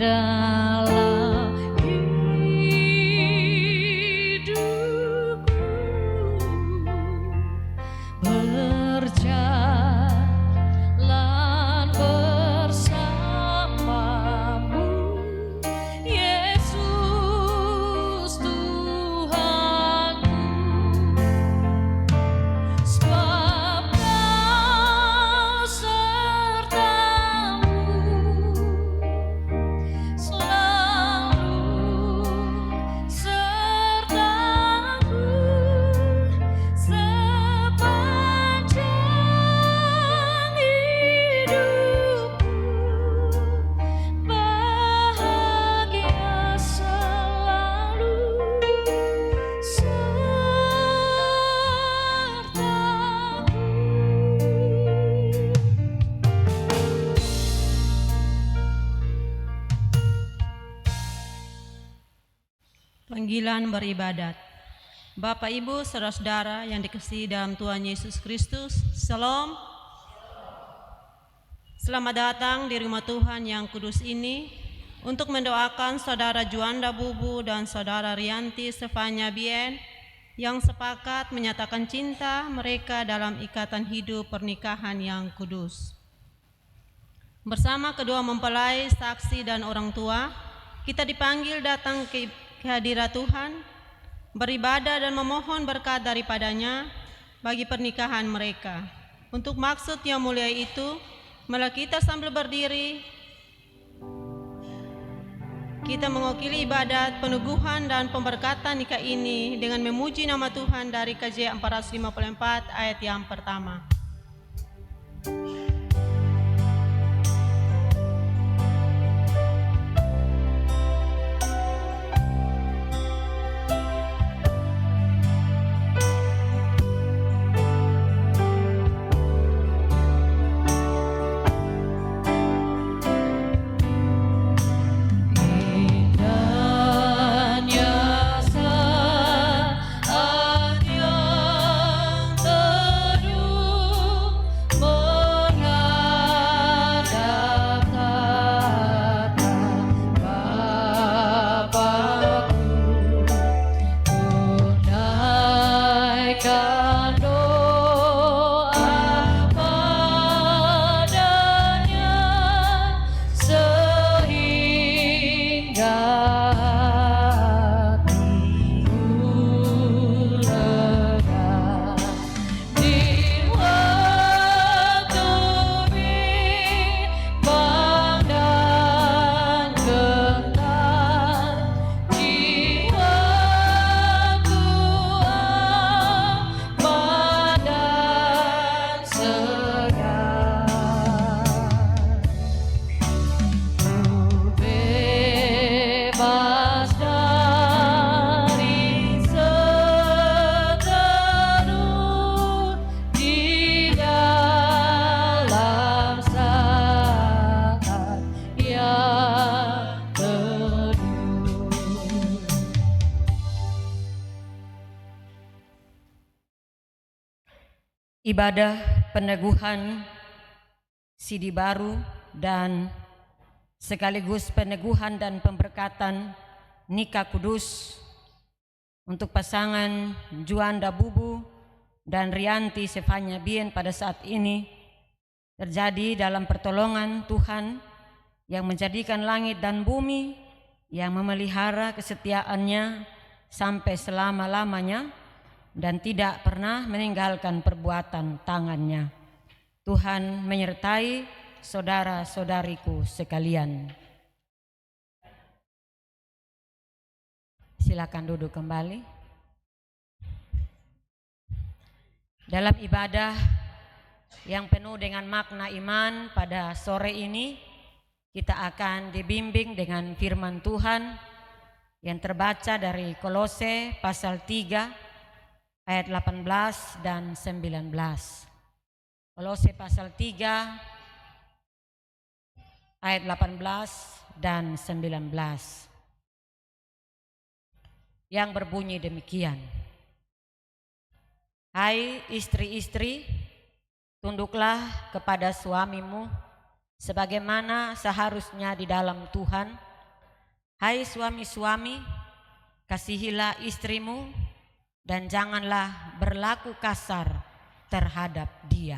dalam hidupku, berjalan bersamamu, Yesus Tuhanku. Sebab Kau sertamu selalu sertaku sepanjang hidupku, bahagia selalu sertaku. Panggilan beribadat. Bapak, Ibu, saudara-saudara yang dikasihi dalam Tuhan Yesus Kristus, Shalom. Selamat datang di rumah Tuhan yang kudus ini untuk mendoakan saudara Juanda Bubu dan saudara Rianti Stefania Bien yang sepakat menyatakan cinta mereka dalam ikatan hidup pernikahan yang kudus. Bersama kedua mempelai, saksi, dan orang tua, kita dipanggil datang ke hadirat Tuhan, beribadah dan memohon berkat daripadanya bagi pernikahan mereka. Untuk maksud yang mulia itu, mari kita sambil berdiri, kita mewakili ibadat peneguhan dan pemberkatan nikah ini dengan memuji nama Tuhan dari KJ 454 ayat yang pertama. Indahnya saat yang teduh menghadap tahta Bapa-Ku, tunaikan doa padanya sehingga hatiku lega di waktu bimbang dan gentar, di waktu aman dan segar. Ku bebas dari seteru di dalam saat yang teduh. Ibadah peneguhan sidi baru dan sekaligus peneguhan dan pemberkatan nikah kudus untuk pasangan Juanda Bubu dan Rianti Stefania Bien pada saat ini terjadi dalam pertolongan Tuhan yang menjadikan langit dan bumi, yang memelihara kesetiaannya sampai selama-lamanya dan tidak pernah meninggalkan perbuatan tangannya. Tuhan menyertai saudara-saudariku sekalian. Silakan duduk kembali. Dalam ibadah yang penuh dengan makna iman pada sore ini, kita akan dibimbing dengan firman Tuhan yang terbaca dari Kolose pasal 3 ayat 18 dan 19. Kolose pasal 3 ayat 18 dan 19 yang berbunyi demikian. Hai istri-istri, tunduklah kepada suamimu sebagaimana seharusnya di dalam Tuhan. Hai suami-suami, kasihilah istrimu dan janganlah berlaku kasar terhadap dia.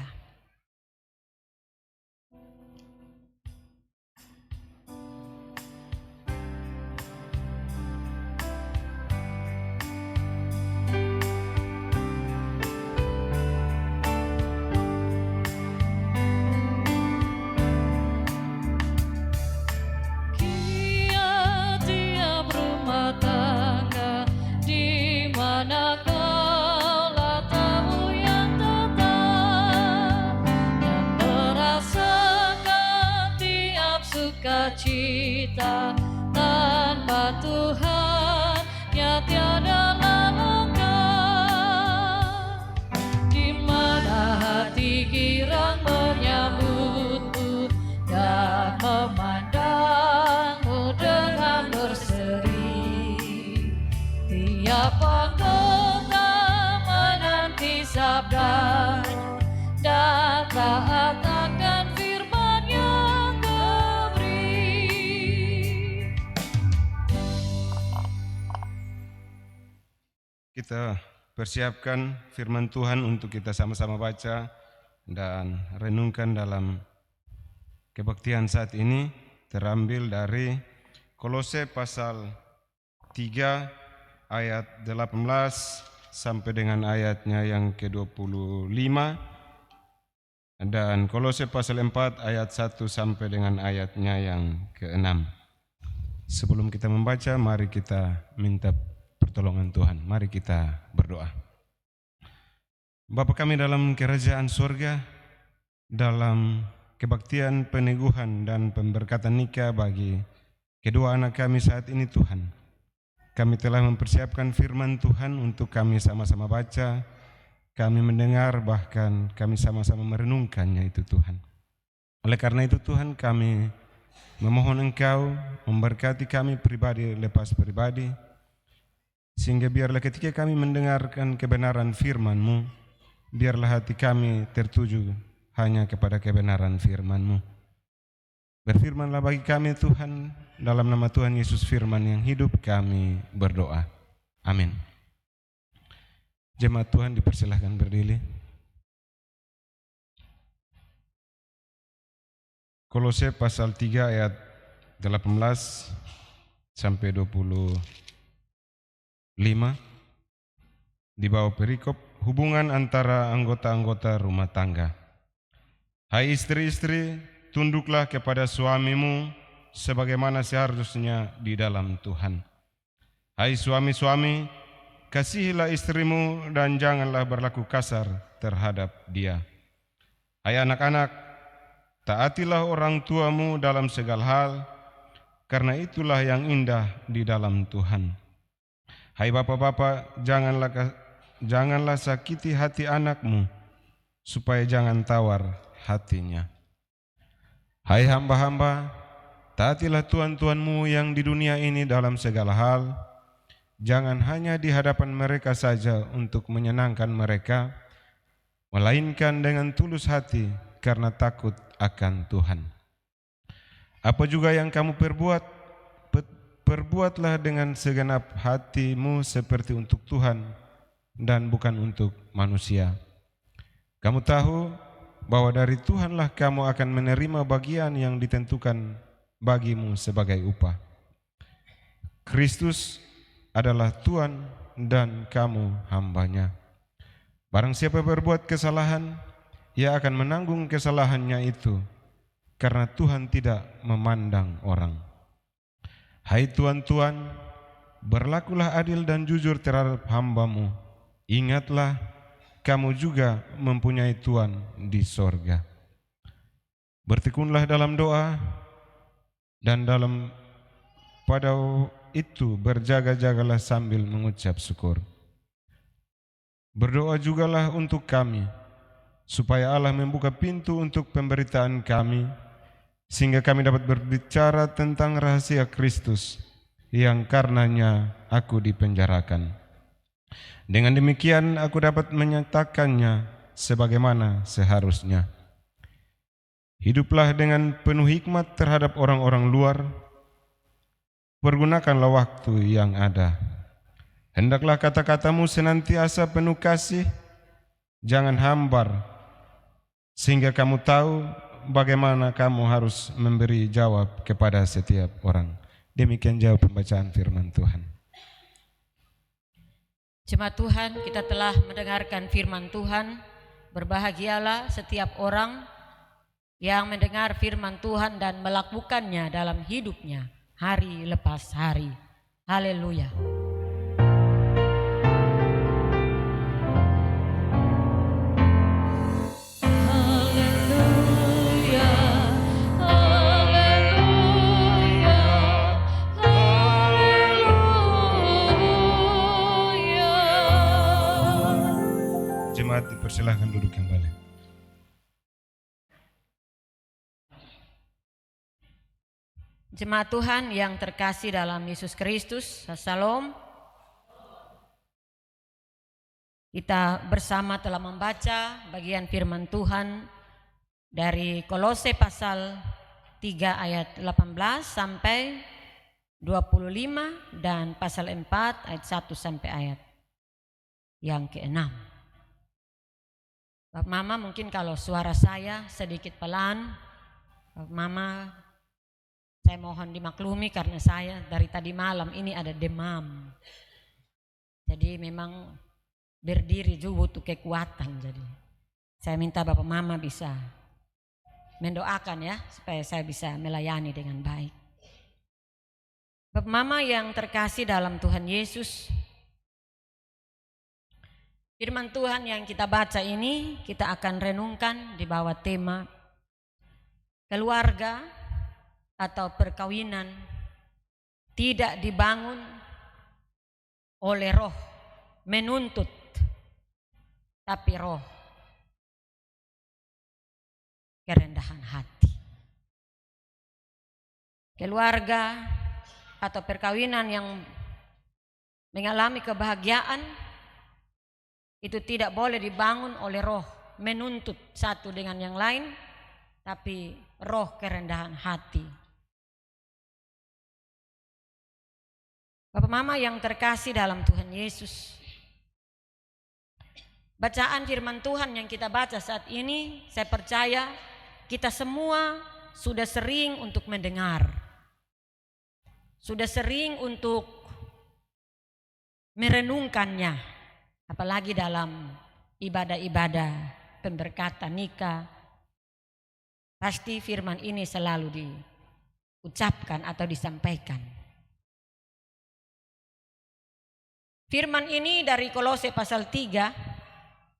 Tiap rumah tangga di mana kaulah tamu yang tetap dan merasakan tiap sukacita tanpa Tuhan ya tiadalah lengkap. Di mana hati girang menyambutmu dan memandangmu dengan berseri, tiap anggota menanti sabdanya dan taat akan firman yang diberi. Kita persiapkan firman Tuhan untuk kita sama-sama baca dan renungkan dalam kebaktian saat ini, terambil dari Kolose pasal 3 ayat 18 sampai dengan ayatnya yang ke-25 dan Kolose pasal 4 ayat 1 sampai dengan ayatnya yang ke-6. Sebelum kita membaca, mari kita minta pertolongan Tuhan. Mari kita berdoa. Bapa kami dalam kerajaan surga, dalam kebaktian peneguhan dan pemberkatan nikah bagi kedua anak kami saat ini Tuhan, kami telah mempersiapkan firman Tuhan untuk kami sama-sama baca, kami mendengar, bahkan kami sama-sama merenungkannya itu Tuhan. Oleh karena itu Tuhan, kami memohon Engkau memberkati kami pribadi lepas pribadi, sehingga biarlah ketika kami mendengarkan kebenaran firman-Mu, biarlah hati kami tertuju hanya kepada kebenaran firman-Mu. Berfirmanlah bagi kami Tuhan, dalam nama Tuhan Yesus firman yang hidup kami berdoa. Amin. Jemaat Tuhan dipersilahkan berdiri. Kolose pasal 3 ayat 18 sampai 25 di bawah perikop hubungan antara anggota-anggota rumah tangga. Hai istri-istri, tunduklah kepada suamimu sebagaimana seharusnya di dalam Tuhan. Hai suami-suami, kasihilah istrimu dan janganlah berlaku kasar terhadap dia. Hai anak-anak, taatilah orang tuamu dalam segala hal, karena itulah yang indah di dalam Tuhan. Hai bapak-bapak, janganlah sakiti hati anakmu, supaya jangan tawar hatinya. Hai hamba-hamba, taatilah tuan-tuanmu yang di dunia ini dalam segala hal, jangan hanya di hadapan mereka saja untuk menyenangkan mereka, melainkan dengan tulus hati karena takut akan Tuhan. Apa juga yang kamu perbuatlah dengan segenap hatimu seperti untuk Tuhan dan bukan untuk manusia. Kamu tahu bahwa dari Tuhanlah kamu akan menerima bagian yang ditentukan bagimu sebagai upah. Kristus adalah Tuhan dan kamu hambanya. Barang siapa berbuat kesalahan, ia akan menanggung kesalahannya itu, karena Tuhan tidak memandang orang. Hai tuan-tuan, berlakulah adil dan jujur terhadap hambamu. Ingatlah, kamu juga mempunyai Tuhan di sorga. Bertekunlah dalam doa, dan pada itu berjaga-jagalah sambil mengucap syukur. Berdoa jugalah untuk kami, supaya Allah membuka pintu untuk pemberitaan kami, sehingga kami dapat berbicara tentang rahasia Kristus yang karenanya aku dipenjarakan. Dengan demikian aku dapat menyatakannya sebagaimana seharusnya. Hiduplah dengan penuh hikmat terhadap orang-orang luar, pergunakanlah waktu yang ada. Hendaklah kata-katamu senantiasa penuh kasih, jangan hambar, sehingga kamu tahu bagaimana kamu harus memberi jawab kepada setiap orang. Demikian jawab pembacaan firman Tuhan. Jemaat Tuhan, kita telah mendengarkan firman Tuhan. Berbahagialah setiap orang yang mendengar firman Tuhan dan melakukannya dalam hidupnya hari lepas hari. Haleluya. Jemaat dipersilahkan duduk kembali. Jemaat Tuhan yang terkasih dalam Yesus Kristus, Shalom. Kita bersama telah membaca bagian firman Tuhan dari Kolose pasal 3 ayat 18 sampai 25 dan pasal 4 ayat 1 sampai ayat yang ke-6. Bapak Mama, mungkin kalau suara saya sedikit pelan, Bapak Mama, saya mohon dimaklumi karena saya dari tadi malam ini ada demam. Jadi memang berdiri juga butuh kekuatan. Jadi saya minta Bapak Mama bisa mendoakan ya, supaya saya bisa melayani dengan baik. Bapak Mama yang terkasih dalam Tuhan Yesus, firman Tuhan yang kita baca ini kita akan renungkan di bawah tema keluarga atau perkawinan tidak dibangun oleh roh menuntut, tapi roh kerendahan hati. Keluarga atau perkawinan yang mengalami kebahagiaan itu tidak boleh dibangun oleh roh menuntut satu dengan yang lain, tapi roh kerendahan hati. Bapak Mama yang terkasih dalam Tuhan Yesus, bacaan firman Tuhan yang kita baca saat ini, saya percaya kita semua sudah sering untuk mendengar, sudah sering untuk merenungkannya. Apalagi dalam ibadah-ibadah pemberkatan nikah, pasti firman ini selalu diucapkan atau disampaikan. Firman ini dari Kolose pasal 3,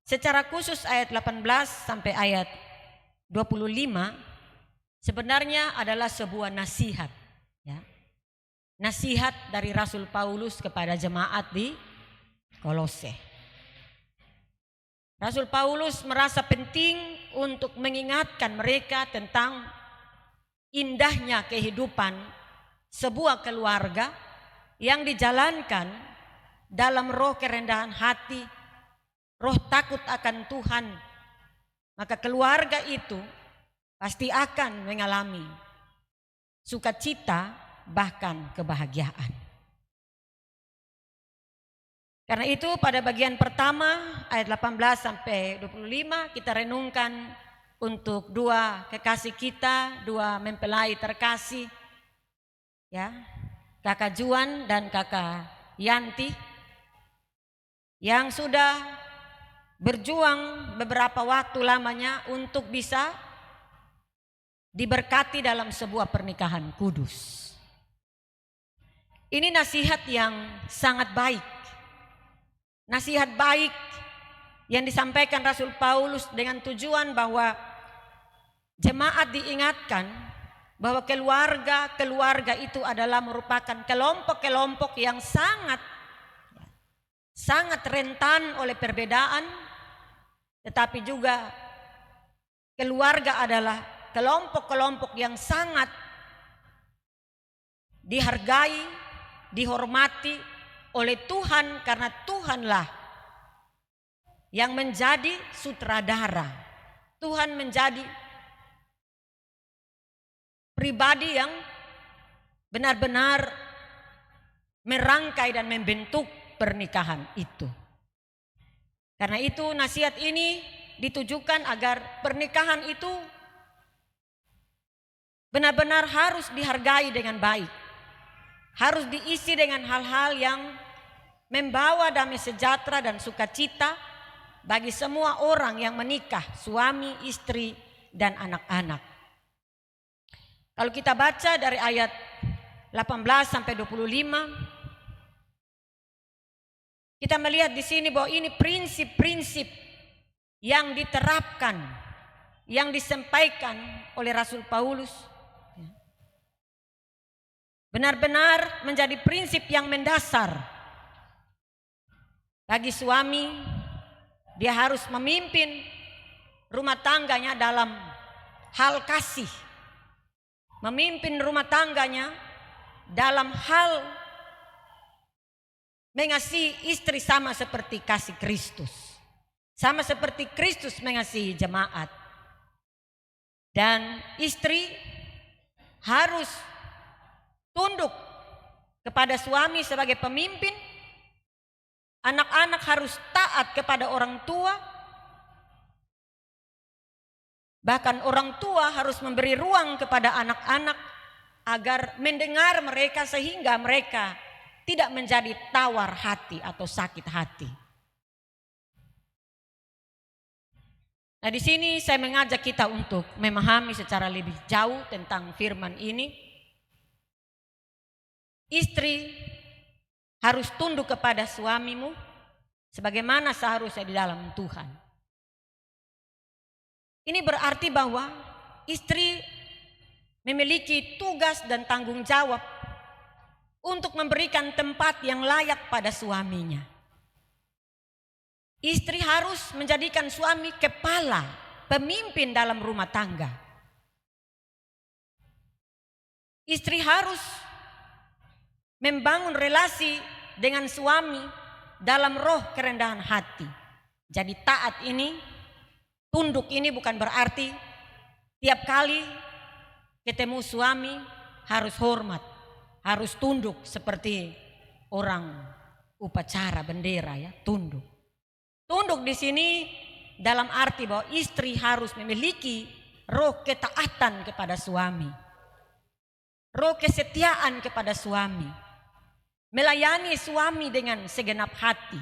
secara khusus ayat 18 sampai ayat 25, sebenarnya adalah sebuah nasihat. Ya. Nasihat dari Rasul Paulus kepada jemaat di Kolose. Rasul Paulus merasa penting untuk mengingatkan mereka tentang indahnya kehidupan sebuah keluarga yang dijalankan dalam roh kerendahan hati, roh takut akan Tuhan. Maka keluarga itu pasti akan mengalami sukacita bahkan kebahagiaan. Karena itu pada bagian pertama ayat 18 sampai 25 kita renungkan untuk dua kekasih kita, dua mempelai terkasih, ya, Kakak Juan dan Kakak Yanti, yang sudah berjuang beberapa waktu lamanya untuk bisa diberkati dalam sebuah pernikahan kudus. Ini nasihat yang sangat baik. Nasihat baik yang disampaikan Rasul Paulus dengan tujuan bahwa jemaat diingatkan bahwa keluarga itu adalah merupakan kelompok-kelompok yang sangat rentan oleh perbedaan, tetapi juga keluarga adalah kelompok-kelompok yang sangat dihargai, dihormati oleh Tuhan, karena Tuhanlah yang menjadi sutradara. Tuhan menjadi pribadi yang benar-benar merangkai dan membentuk pernikahan itu. Karena itu nasihat ini ditujukan agar pernikahan itu benar-benar harus dihargai dengan baik. Harus diisi dengan hal-hal yang membawa damai sejahtera dan sukacita bagi semua orang yang menikah, suami, istri, dan anak-anak. Kalau kita baca dari ayat 18 sampai 25, kita melihat di sini bahwa ini prinsip-prinsip yang diterapkan, yang disampaikan oleh Rasul Paulus. Benar-benar menjadi prinsip yang mendasar bagi suami. Dia harus memimpin rumah tangganya dalam hal kasih, memimpin rumah tangganya dalam hal mengasihi istri sama seperti kasih Kristus, sama seperti Kristus mengasihi jemaat. Dan istri harus tunduk kepada suami sebagai pemimpin. Anak-anak harus taat kepada orang tua. Bahkan orang tua harus memberi ruang kepada anak-anak agar mendengar mereka sehingga mereka tidak menjadi tawar hati atau sakit hati. Nah, di sini saya mengajak kita untuk memahami secara lebih jauh tentang firman ini. Istri harus tunduk kepada suamimu sebagaimana seharusnya di dalam Tuhan. Ini berarti bahwa istri memiliki tugas dan tanggung jawab untuk memberikan tempat yang layak pada suaminya. Istri harus menjadikan suami kepala, pemimpin dalam rumah tangga. Istri harus membangun relasi dengan suami dalam roh kerendahan hati. Jadi taat ini, tunduk ini bukan berarti tiap kali ketemu suami harus hormat, harus tunduk seperti orang upacara bendera ya, tunduk. Tunduk di sini dalam arti bahwa istri harus memiliki roh ketaatan kepada suami, roh kesetiaan kepada suami. Melayani suami dengan segenap hati.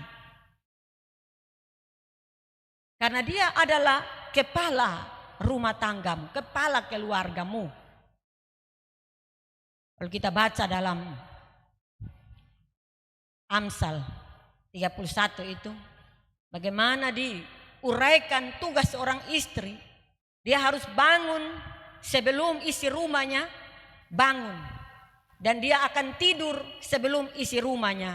Karena dia adalah kepala rumah tanggamu, kepala keluargamu. Kalau kita baca dalam Amsal 31 itu, bagaimana diuraikan tugas seorang istri. Dia harus bangun sebelum isi rumahnya bangun. Dan dia akan tidur sebelum isi rumahnya.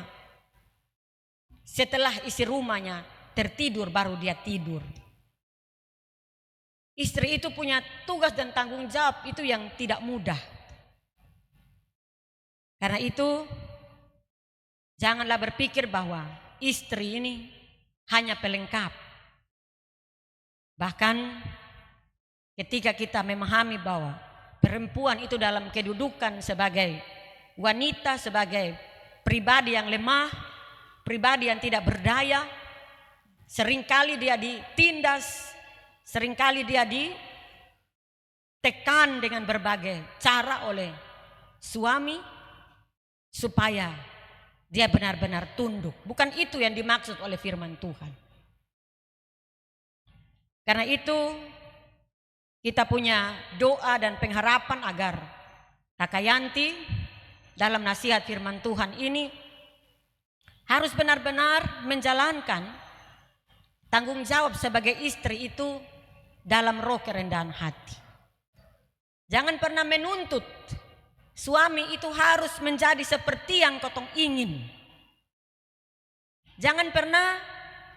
Setelah isi rumahnya tertidur baru dia tidur. Istri itu punya tugas dan tanggung jawab itu yang tidak mudah. Karena itu janganlah berpikir bahwa istri ini hanya pelengkap. Bahkan ketika kita memahami bahwa perempuan itu dalam kedudukan sebagai wanita, sebagai pribadi yang lemah, pribadi yang tidak berdaya, seringkali dia ditindas, seringkali dia ditekan dengan berbagai cara oleh suami supaya dia benar-benar tunduk. Bukan itu yang dimaksud oleh firman Tuhan. Karena itu kita punya doa dan pengharapan agar Kakak Yanti dalam nasihat firman Tuhan ini harus benar-benar menjalankan tanggung jawab sebagai istri itu dalam roh kerendahan hati. Jangan pernah menuntut suami itu harus menjadi seperti yang kotong ingin. Jangan pernah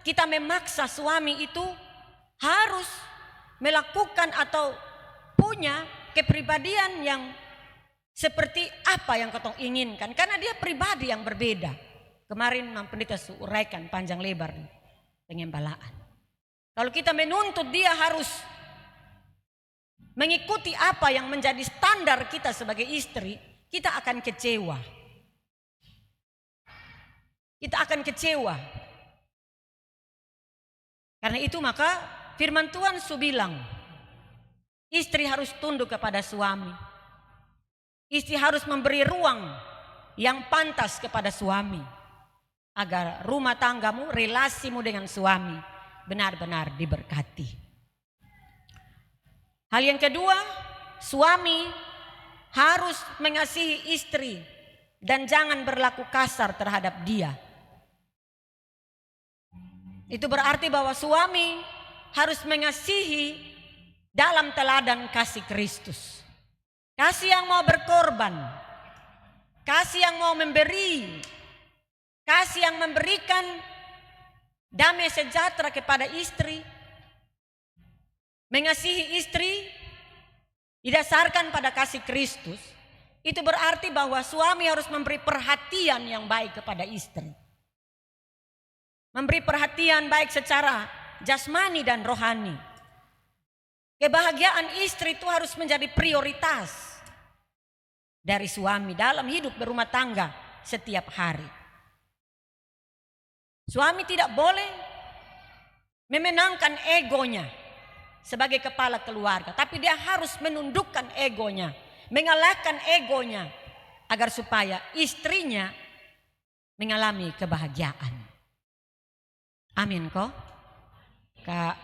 kita memaksa suami itu harus melakukan atau punya kepribadian yang seperti apa yang kotong inginkan. Karena dia pribadi yang berbeda. Kemarin Pendeta uraikan panjang lebar di pengembalaan. Kalau kita menuntut dia harus mengikuti apa yang menjadi standar kita sebagai istri, kita akan kecewa. kita akan kecewa. Karena itu maka firman Tuhan bilang, istri harus tunduk kepada suami. Istri harus memberi ruang yang pantas kepada suami. Agar rumah tanggamu, relasimu dengan suami benar-benar diberkati. Hal yang kedua, suami harus mengasihi istri dan jangan berlaku kasar terhadap dia. Itu berarti bahwa suami harus mengasihi dalam teladan kasih Kristus. Kasih yang mau berkorban, kasih yang mau memberi, kasih yang memberikan damai sejahtera kepada istri. Mengasihi istri didasarkan pada kasih Kristus. Itu berarti bahwa suami harus memberi perhatian yang baik kepada istri. Memberi perhatian baik secara jasmani dan rohani. Kebahagiaan istri itu harus menjadi prioritas dari suami dalam hidup berumah tangga setiap hari. Suami tidak boleh memenangkan egonya sebagai kepala keluarga, tapi dia harus menundukkan egonya, mengalahkan egonya agar supaya istrinya mengalami kebahagiaan. Amin kok. Kak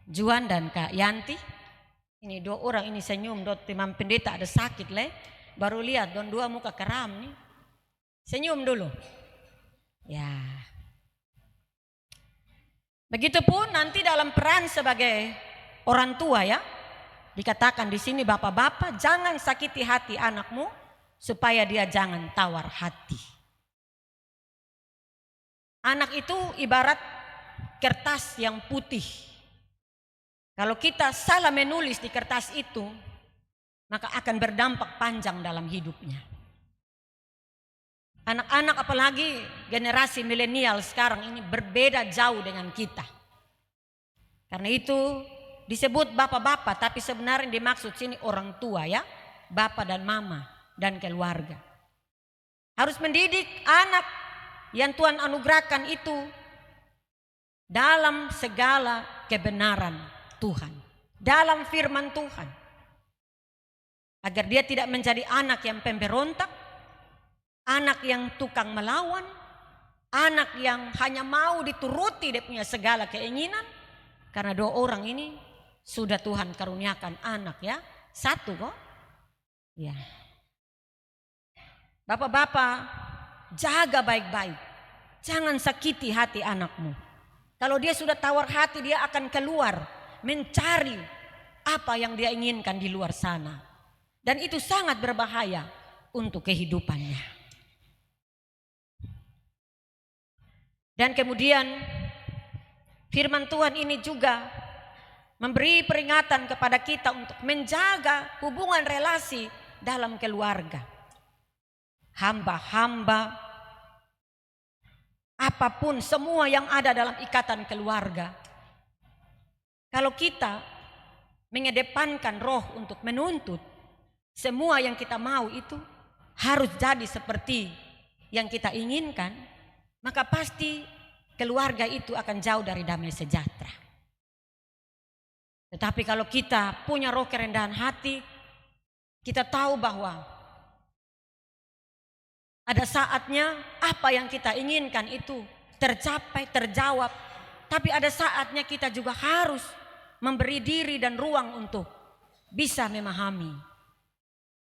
Juan dan Kak Yanti, ini dua orang ini senyum, dot Imam Pendeta ada sakit le, baru lihat don dua muka keram nih. Senyum dulu. Ya. Begitupun nanti dalam peran sebagai orang tua ya. Dikatakan di sini bapak-bapak jangan sakiti hati anakmu supaya dia jangan tawar hati. Anak itu ibarat kertas yang putih. Kalau kita salah menulis di kertas itu, maka akan berdampak panjang dalam hidupnya. Anak-anak apalagi generasi milenial sekarang ini berbeda jauh dengan kita. Karena itu disebut bapak-bapak, tapi sebenarnya dimaksud sini orang tua ya. Bapak dan mama dan keluarga. Harus mendidik anak yang Tuhan anugerahkan itu dalam segala kebenaran Tuhan. Dalam firman Tuhan. Agar dia tidak menjadi anak yang pemberontak. Anak yang tukang melawan, anak yang hanya mau dituruti dia punya segala keinginan. Karena dua orang ini sudah Tuhan karuniakan anak ya, satu kok. Ya. Bapak-bapak, jaga baik-baik. Jangan sakiti hati anakmu. Kalau dia sudah tawar hati, dia akan keluar mencari apa yang dia inginkan di luar sana. Dan itu sangat berbahaya untuk kehidupannya. Dan kemudian firman Tuhan ini juga memberi peringatan kepada kita untuk menjaga hubungan relasi dalam keluarga. Hamba-hamba, apapun semua yang ada dalam ikatan keluarga. Kalau kita mengedepankan roh untuk menuntut, semua yang kita mau itu harus jadi seperti yang kita inginkan, maka pasti keluarga itu akan jauh dari damai sejahtera. Tetapi kalau kita punya roh kerendahan hati, kita tahu bahwa ada saatnya apa yang kita inginkan itu tercapai, terjawab. Tapi ada saatnya kita juga harus memberi diri dan ruang untuk bisa memahami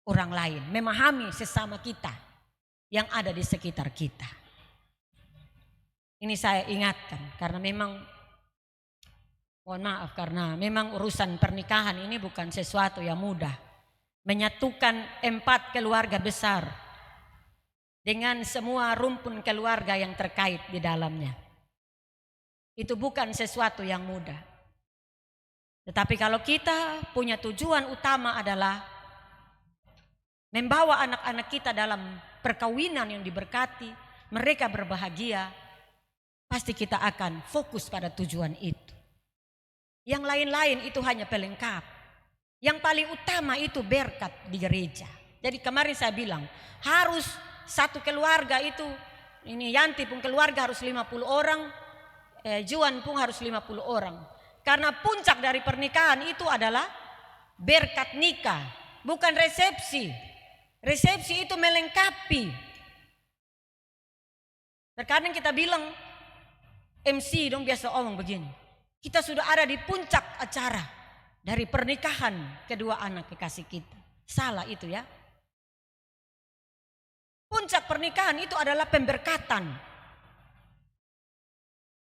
orang lain, memahami sesama kita yang ada di sekitar kita. Ini saya ingatkan karena memang, mohon maaf, karena memang urusan pernikahan ini bukan sesuatu yang mudah. Menyatukan 4 keluarga besar dengan semua rumpun keluarga yang terkait di dalamnya. Itu bukan sesuatu yang mudah. Tetapi kalau kita punya tujuan utama adalah membawa anak-anak kita dalam perkawinan yang diberkati, mereka berbahagia, pasti kita akan fokus pada tujuan itu. Yang lain-lain itu hanya pelengkap. Yang paling utama itu berkat di gereja. Jadi kemarin saya bilang, harus satu keluarga itu Ini Yanti pun keluarga harus 50 orang, Juan pun harus 50 orang. Karena puncak dari pernikahan itu adalah berkat nikah, bukan resepsi. Resepsi itu melengkapi. Terkadang kita bilang, MC dong biasa omong begini, kita sudah ada di puncak acara dari pernikahan kedua anak kekasih kita. Salah itu ya. Puncak pernikahan itu adalah pemberkatan.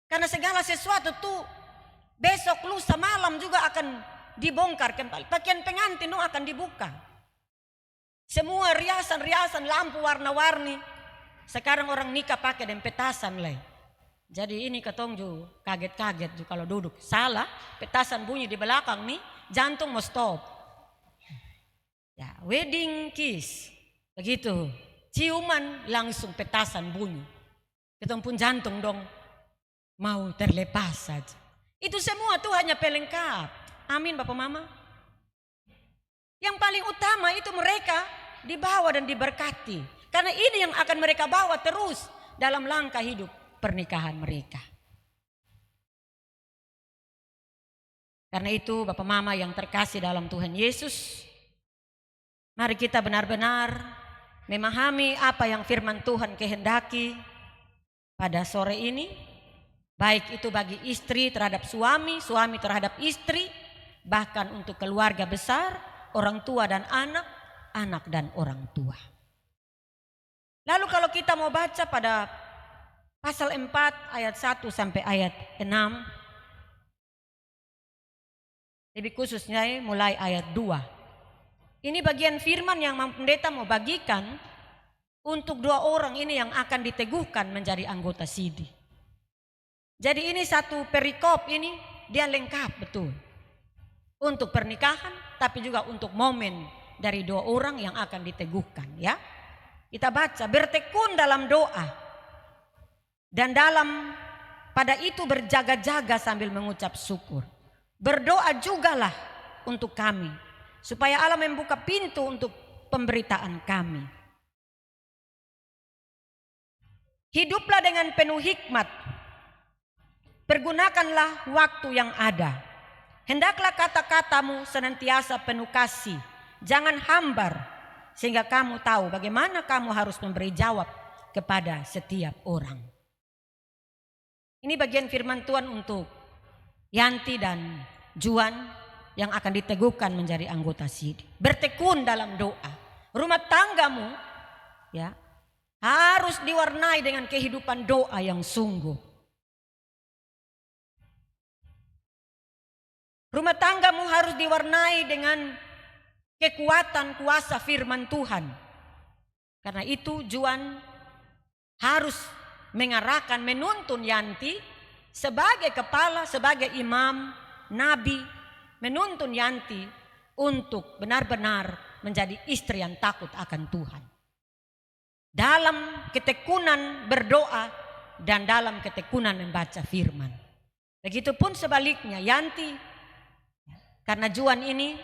Karena segala sesuatu tuh besok lusa malam juga akan dibongkar kembali. Pakaian pengantin dong akan dibuka. Semua riasan-riasan, lampu warna-warni. Sekarang orang nikah pakai dan petasan lah. Jadi ini ketong juga kaget-kaget juga kalau duduk. Salah, petasan bunyi di belakang nih, jantung mau stop. Ya, wedding kiss. Begitu. Ciuman langsung petasan bunyi. Ketong pun jantung dong mau terlepas saja. Itu semua tuh hanya pelengkap. Amin Bapak Mama. Yang paling utama itu mereka dibawa dan diberkati. Karena ini yang akan mereka bawa terus dalam langkah hidup pernikahan mereka. Karena itu Bapak Mama yang terkasih dalam Tuhan Yesus, mari kita benar-benar memahami apa yang firman Tuhan kehendaki pada sore ini. Baik itu bagi istri terhadap suami, suami terhadap istri, bahkan untuk keluarga besar, orang tua dan anak, anak dan orang tua. Lalu kalau kita mau baca pada pasal 4 ayat 1 sampai ayat 6, lebih khususnya mulai ayat 2. Ini bagian firman yang pendeta mau bagikan untuk 2 orang ini yang akan diteguhkan menjadi anggota sidi. Jadi ini satu perikop ini dia lengkap betul. Untuk pernikahan tapi juga untuk momen dari 2 orang yang akan diteguhkan ya. Kita baca, bertekun dalam doa dan pada itu berjaga-jaga sambil mengucap syukur. Berdoa jugalah untuk kami supaya Allah membuka pintu untuk pemberitaan kami. Hiduplah dengan penuh hikmat. Pergunakanlah waktu yang ada. Hendaklah kata-katamu senantiasa penuh kasih. Jangan hambar sehingga kamu tahu bagaimana kamu harus memberi jawab kepada setiap orang. Ini bagian firman Tuhan untuk Yanti dan Juan yang akan diteguhkan menjadi anggota sidi. Bertekun dalam doa. Rumah tanggamu ya harus diwarnai dengan kehidupan doa yang sungguh. Rumah tanggamu harus diwarnai dengan kekuatan kuasa firman Tuhan. Karena itu Juan harus mengarahkan, menuntun Yanti sebagai kepala, sebagai imam, nabi, menuntun Yanti untuk benar-benar menjadi istri yang takut akan Tuhan. Dalam ketekunan berdoa dan dalam ketekunan membaca firman. Begitupun sebaliknya Yanti, karena Juan ini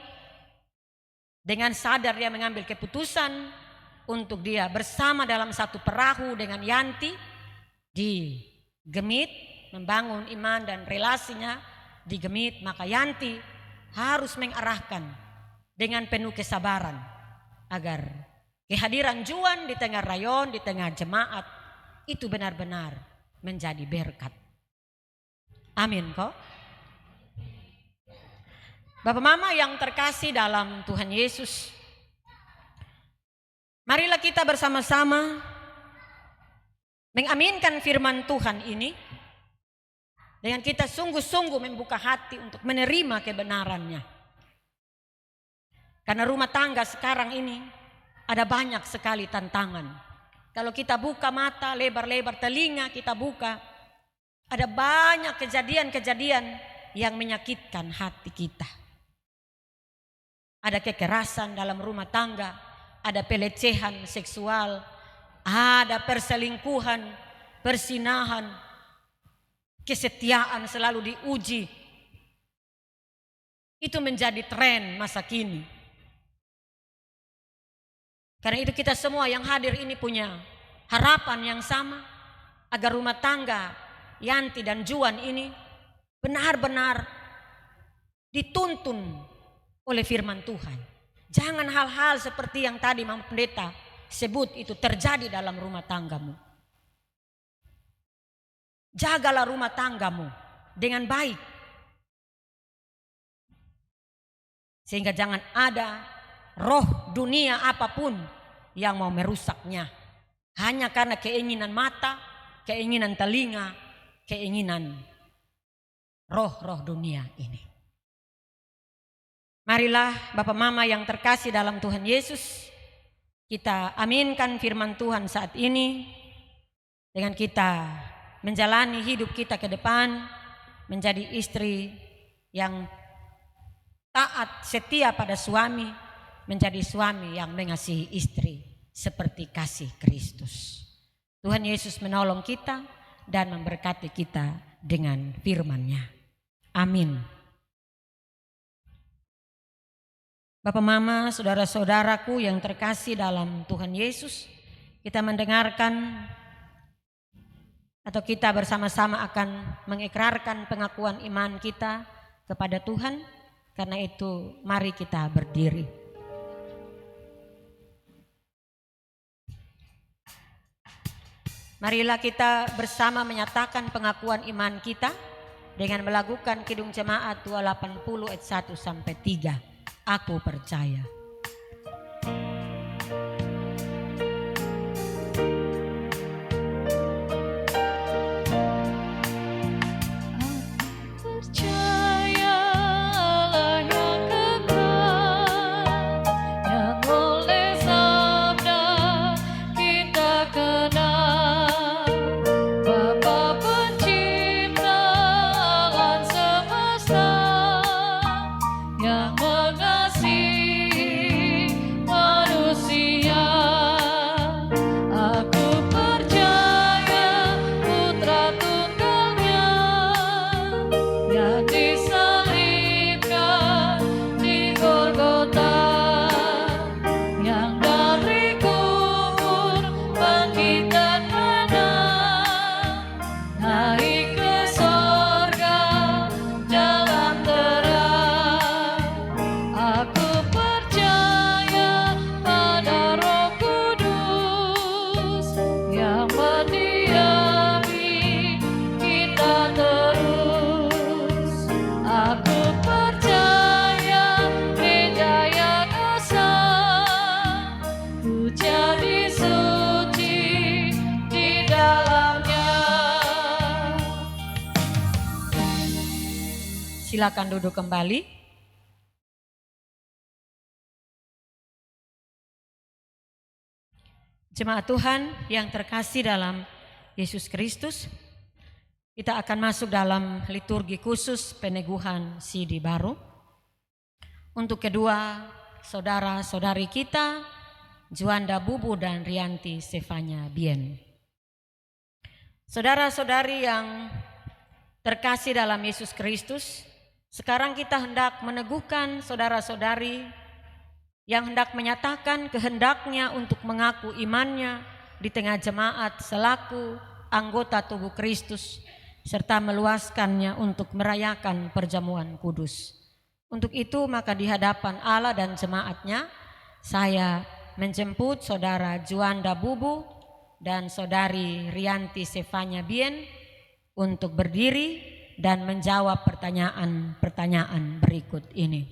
dengan sadar dia mengambil keputusan untuk dia bersama dalam satu perahu dengan Yanti di Gemit, membangun iman dan relasinya di Gemit, maka Yanti harus mengarahkan dengan penuh kesabaran agar kehadiran Juan di tengah rayon, di tengah jemaat itu benar-benar menjadi berkat. Amin kok. Bapak Mama yang terkasih dalam Tuhan Yesus, marilah kita bersama-sama mengaminkan firman Tuhan ini dengan kita sungguh-sungguh membuka hati untuk menerima kebenarannya. Karena rumah tangga sekarang ini ada banyak sekali tantangan. Kalau kita buka mata, lebar-lebar telinga kita buka, ada banyak kejadian-kejadian yang menyakitkan hati kita. Ada kekerasan dalam rumah tangga, ada pelecehan seksual, ada perselingkuhan, persinahan, kesetiaan selalu diuji. Itu menjadi tren masa kini. Karena itu kita semua yang hadir ini punya harapan yang sama, agar rumah tangga Yanti dan Juan ini benar-benar dituntun oleh firman Tuhan. Jangan hal-hal seperti yang tadi Mama Pendeta sebut itu terjadi dalam rumah tanggamu. Jagalah rumah tanggamu dengan baik. Sehingga jangan ada roh dunia apapun yang mau merusaknya. Hanya karena keinginan mata, keinginan telinga, keinginan roh-roh dunia ini. Marilah Bapak Mama yang terkasih dalam Tuhan Yesus, kita aminkan firman Tuhan saat ini dengan kita menjalani hidup kita ke depan menjadi istri yang taat setia pada suami, menjadi suami yang mengasihi istri seperti kasih Kristus. Tuhan Yesus menolong kita dan memberkati kita dengan firman-Nya. Amin. Bapak Mama, saudara-saudaraku yang terkasih dalam Tuhan Yesus, kita mendengarkan atau kita bersama-sama akan mengikrarkan pengakuan iman kita kepada Tuhan. Karena itu mari kita berdiri. Marilah kita bersama menyatakan pengakuan iman kita dengan melakukan Kidung Jemaat 280 ayat 1 sampai 3. Aku percaya. Silakan duduk kembali. Jemaat Tuhan yang terkasih dalam Yesus Kristus, kita akan masuk dalam liturgi khusus peneguhan Sidi Baru. Untuk kedua saudara-saudari kita, Juanda Bubu dan Rianti Stefania Bien. Saudara-saudari yang terkasih dalam Yesus Kristus, sekarang kita hendak meneguhkan saudara-saudari yang hendak menyatakan kehendaknya untuk mengaku imannya di tengah jemaat selaku anggota tubuh Kristus, serta meluaskannya untuk merayakan perjamuan kudus. Untuk itu maka di hadapan Allah dan jemaatnya, saya menjemput saudara Juanda Bubu dan saudari Rianti Stefania Bien untuk berdiri dan menjawab pertanyaan-pertanyaan berikut ini.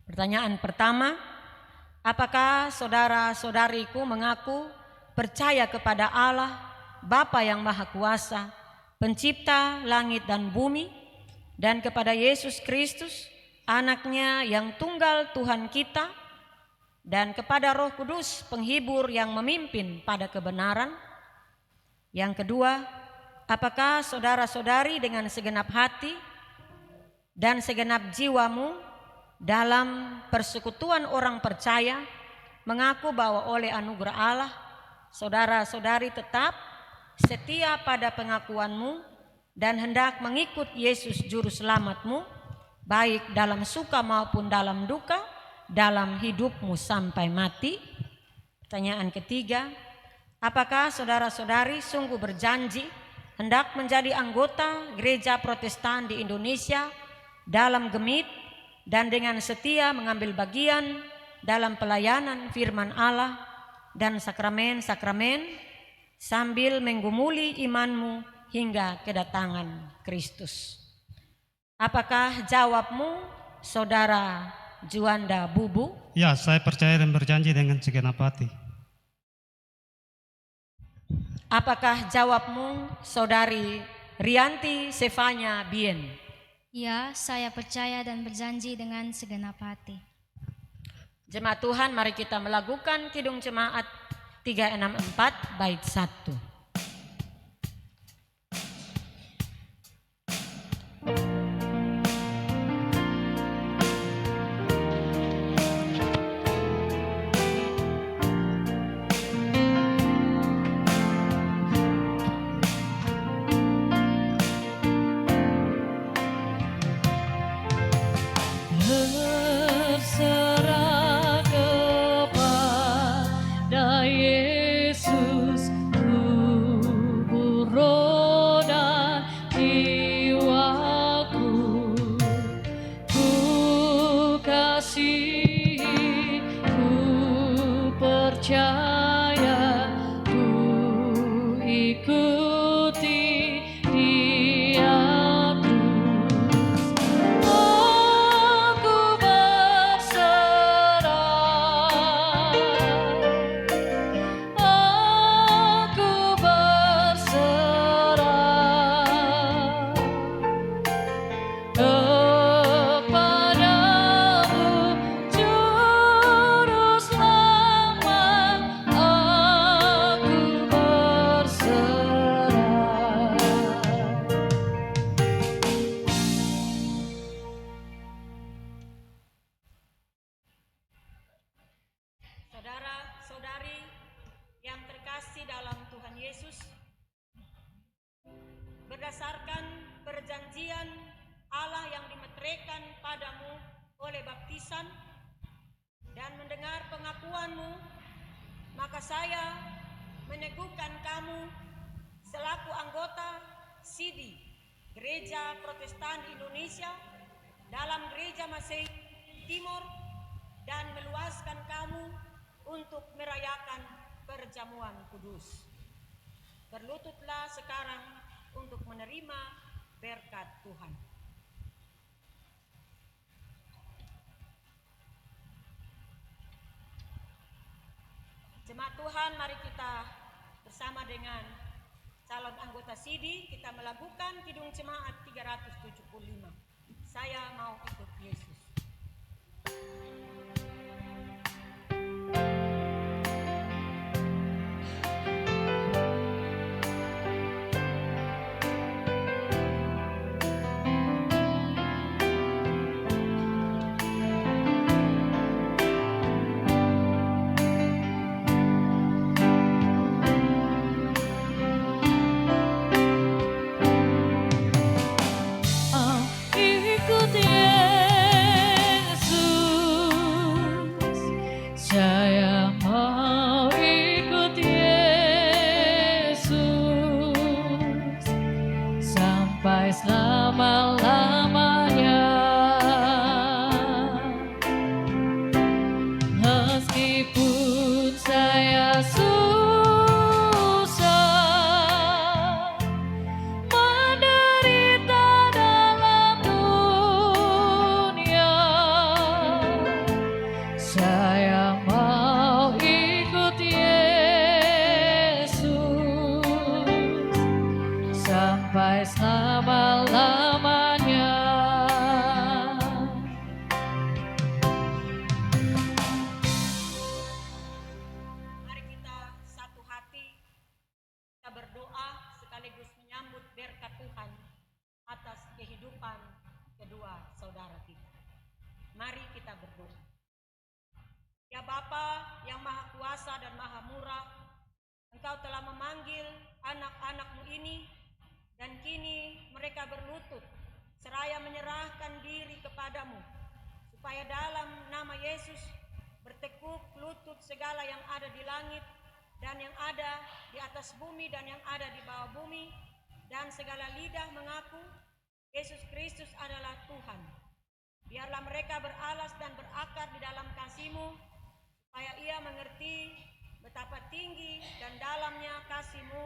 Pertanyaan pertama, apakah saudara-saudariku mengaku percaya kepada Allah, Bapa yang Maha Kuasa, Pencipta langit dan bumi, dan kepada Yesus Kristus, Anaknya yang tunggal Tuhan kita, dan kepada Roh Kudus, penghibur yang memimpin pada kebenaran? Yang kedua, apakah saudara-saudari dengan segenap hati dan segenap jiwamu dalam persekutuan orang percaya mengaku bahwa oleh anugerah Allah saudara-saudari tetap setia pada pengakuanmu dan hendak mengikut Yesus Juru Selamatmu baik dalam suka maupun dalam duka dalam hidupmu sampai mati? Pertanyaan ketiga, Apakah saudara-saudari sungguh berjanji hendak menjadi anggota Gereja Protestan di Indonesia dalam gemit dan dengan setia mengambil bagian dalam pelayanan firman Allah dan sakramen-sakramen sambil menggumuli imanmu hingga kedatangan Kristus? Apakah jawabmu, Saudara Juanda Bubu? Ya, saya percaya dan berjanji dengan segenap hati. Apakah jawabmu, Saudari Rianti Sefanya Bien? Ya, saya percaya dan berjanji dengan segenap hati. Jemaat Tuhan, mari kita melakukan Kidung Jemaat 364 bait 1. Berserah kepada Yesus, tubuh, roh dan jiwaku. Ku kasihi, ku percaya, ku ikuti Dia terus. Aku berserah, aku berserah kepadamu, Juru Selamat. Aku berserah. Saudara-saudari yang terkasih dalam Tuhan Yesus, berdasarkan perjanjian Allah yang dimeteraikan padamu oleh baptisan dan mendengar pengakuanmu, maka saya meneguhkan kamu selaku anggota SIDI Gereja Protestan Indonesia dalam Gereja Masehi Timur dan meluaskan kamu untuk merayakan perjamuan kudus. Berlututlah sekarang untuk menerima berkat Tuhan. Jemaat Tuhan, mari kita bersama dengan calon anggota SIDI kita melakukan Kidung Jemaat 375. Saya mau ikut Yesus. Ikut Yesus, saya mau ikut Yesus sampai selama-lamanya. Meskipun saya susah menderita dalam dunia, saya mau ikut Yesus sampai selama-lamanya. Mari kita satu hati, kita berdoa sekaligus menyambut berkat Tuhan atas kehidupan kedua saudara kita. Mari kita berdoa. Ya Bapa yang Maha Kuasa dan Maha Murah, Engkau telah memanggil anak-anak-Mu ini dan kini mereka berlutut seraya menyerahkan diri kepadamu, supaya dalam nama Yesus bertekuk lutut segala yang ada di langit dan yang ada di atas bumi dan yang ada di bawah bumi, dan segala lidah mengaku Yesus Kristus adalah Tuhan. Biarlah mereka beralas dan berakar di dalam kasih-Mu, supaya ia mengerti betapa tinggi dan dalamnya kasih-Mu,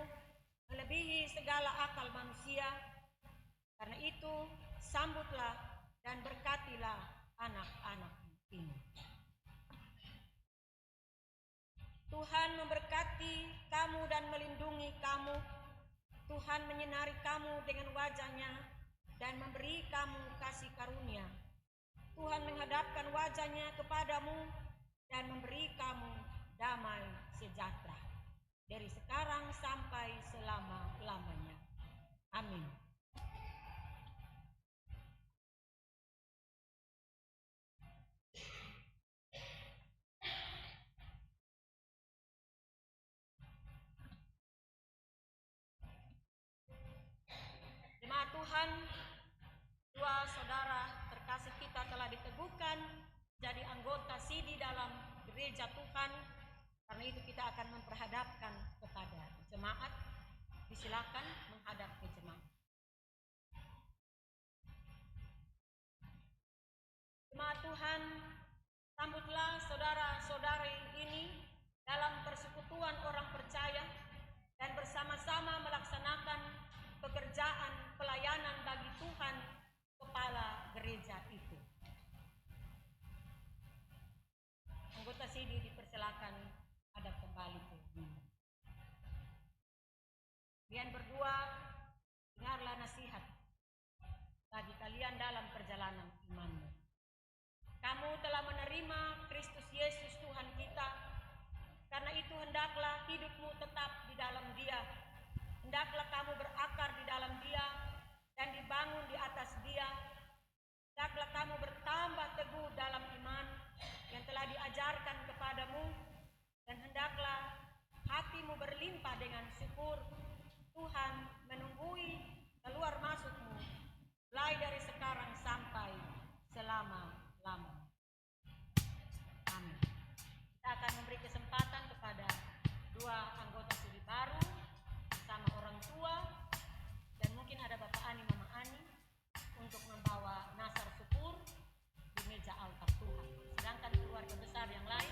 melebihi segala akal manusia. Karena itu, sambutlah dan berkatilah anak-anak ini. Tuhan memberkati kamu dan melindungi kamu. Tuhan menyinari kamu dengan wajah-Nya dan memberi kamu kasih karunia. Tuhan menghadapkan wajah-Nya kepadamu dan memberi kamu damai sejahtera dari sekarang sampai selama-lamanya. Amin. Jemaat Tuhan, dua saudara terkasih kita telah diteguhkan jadi anggota SIDI dalam gereja Tuhan. Karena itu kita akan memperhadapkan kepada jemaat. Disilakan menghadap ke jemaat. Jemaat Tuhan, sambutlah saudara-saudari ini dalam persekutuan orang percaya dan bersama-sama melaksanakan pekerjaan pelayanan bagi Tuhan kepala gereja itu. Anggota SIDI dipersilakan hadap kembali ke bumi. Kalian berdua, dengarlah nasihat bagi kalian dalam perjalanan imanmu. Kamu telah menerima Kristus Yesus Tuhan kita. Karena itu hendaklah hidupmu tetap di dalam Dia. Hendaklah kamu berakar di dalam Dia dan dibangun di atas Dia. Hendaklah kamu bertambah teguh dalam iman yang telah diajarkan kepadamu, dan hendaklah hatimu berlimpah dengan syukur. Tuhan menunggui keluar masukmu mulai dari sekarang sampai selama-lamanya. Amin. Kita akan memberi kesempatan kepada dua anggota SIDI baru bersama orang tua, dan mungkin ada Bapak Ani, Mama Ani, untuk membawa nasar syukur di meja altar Tuhan. Sedangkan keluarga besar yang lain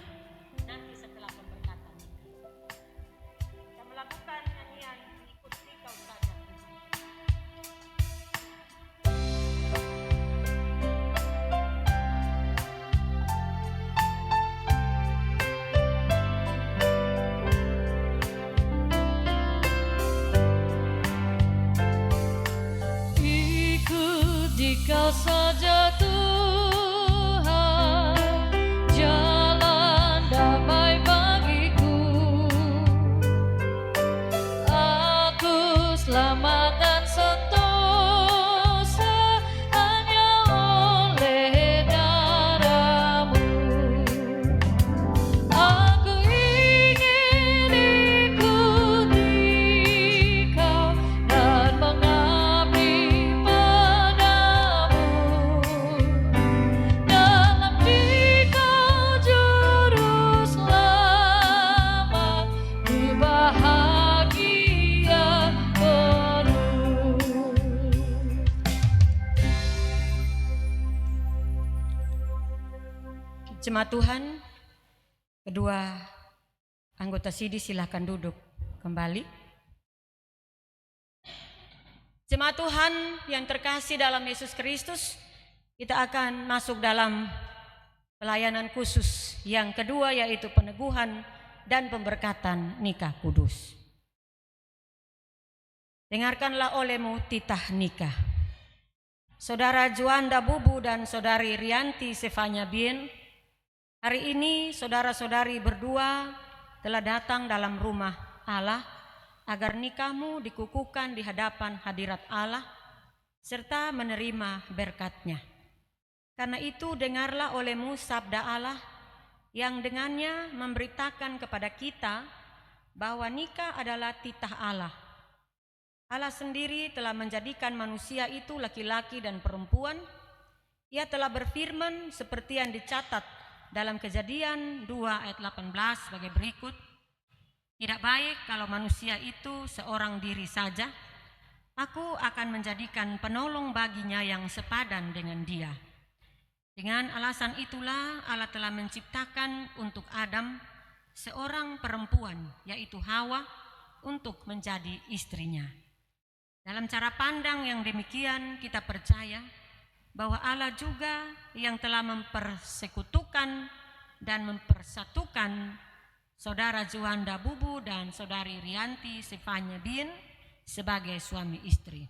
nanti setelah pemberkatan. Kita melakukan nyanyian "Ikuti Kau Saja". Ikuti Kau saja Tuhan, jalan damai bagiku. Aku selamat dan sentosa hanya oleh darah-Mu. Aku ingin ikuti Kau dan mengabdi padamu. Dalam Dikau juru selamat, ku bahagia penuh. Jemaat Tuhan, kedua anggota SIDI silahkan duduk kembali. Jemaat Tuhan yang terkasih dalam Yesus Kristus, kita akan masuk dalam pelayanan khusus yang kedua, yaitu peneguhan dan pemberkatan nikah kudus. Dengarkanlah olehmu titah nikah. Saudara Juanda Bubu dan Saudari Rianti Sefanya Bien, hari ini saudara-saudari berdua telah datang dalam rumah Allah agar nikahmu dikukuhkan di hadapan hadirat Allah serta menerima berkat-Nya. Karena itu dengarlah olehmu sabda Allah yang dengannya memberitakan kepada kita bahwa nikah adalah titah Allah. Allah sendiri telah menjadikan manusia itu laki-laki dan perempuan. Ia telah berfirman seperti yang dicatat dalam Kejadian 2 ayat 18 sebagai berikut. Tidak baik kalau manusia itu seorang diri saja. Aku akan menjadikan penolong baginya yang sepadan dengan dia. Dengan alasan itulah Allah telah menciptakan untuk Adam seorang perempuan, yaitu Hawa, untuk menjadi istrinya. Dalam cara pandang yang demikian, kita percaya bahwa Allah juga yang telah mempersekutukan dan mempersatukan saudara Juanda Bubu dan saudari Rianti Sefanya Bin sebagai suami istri.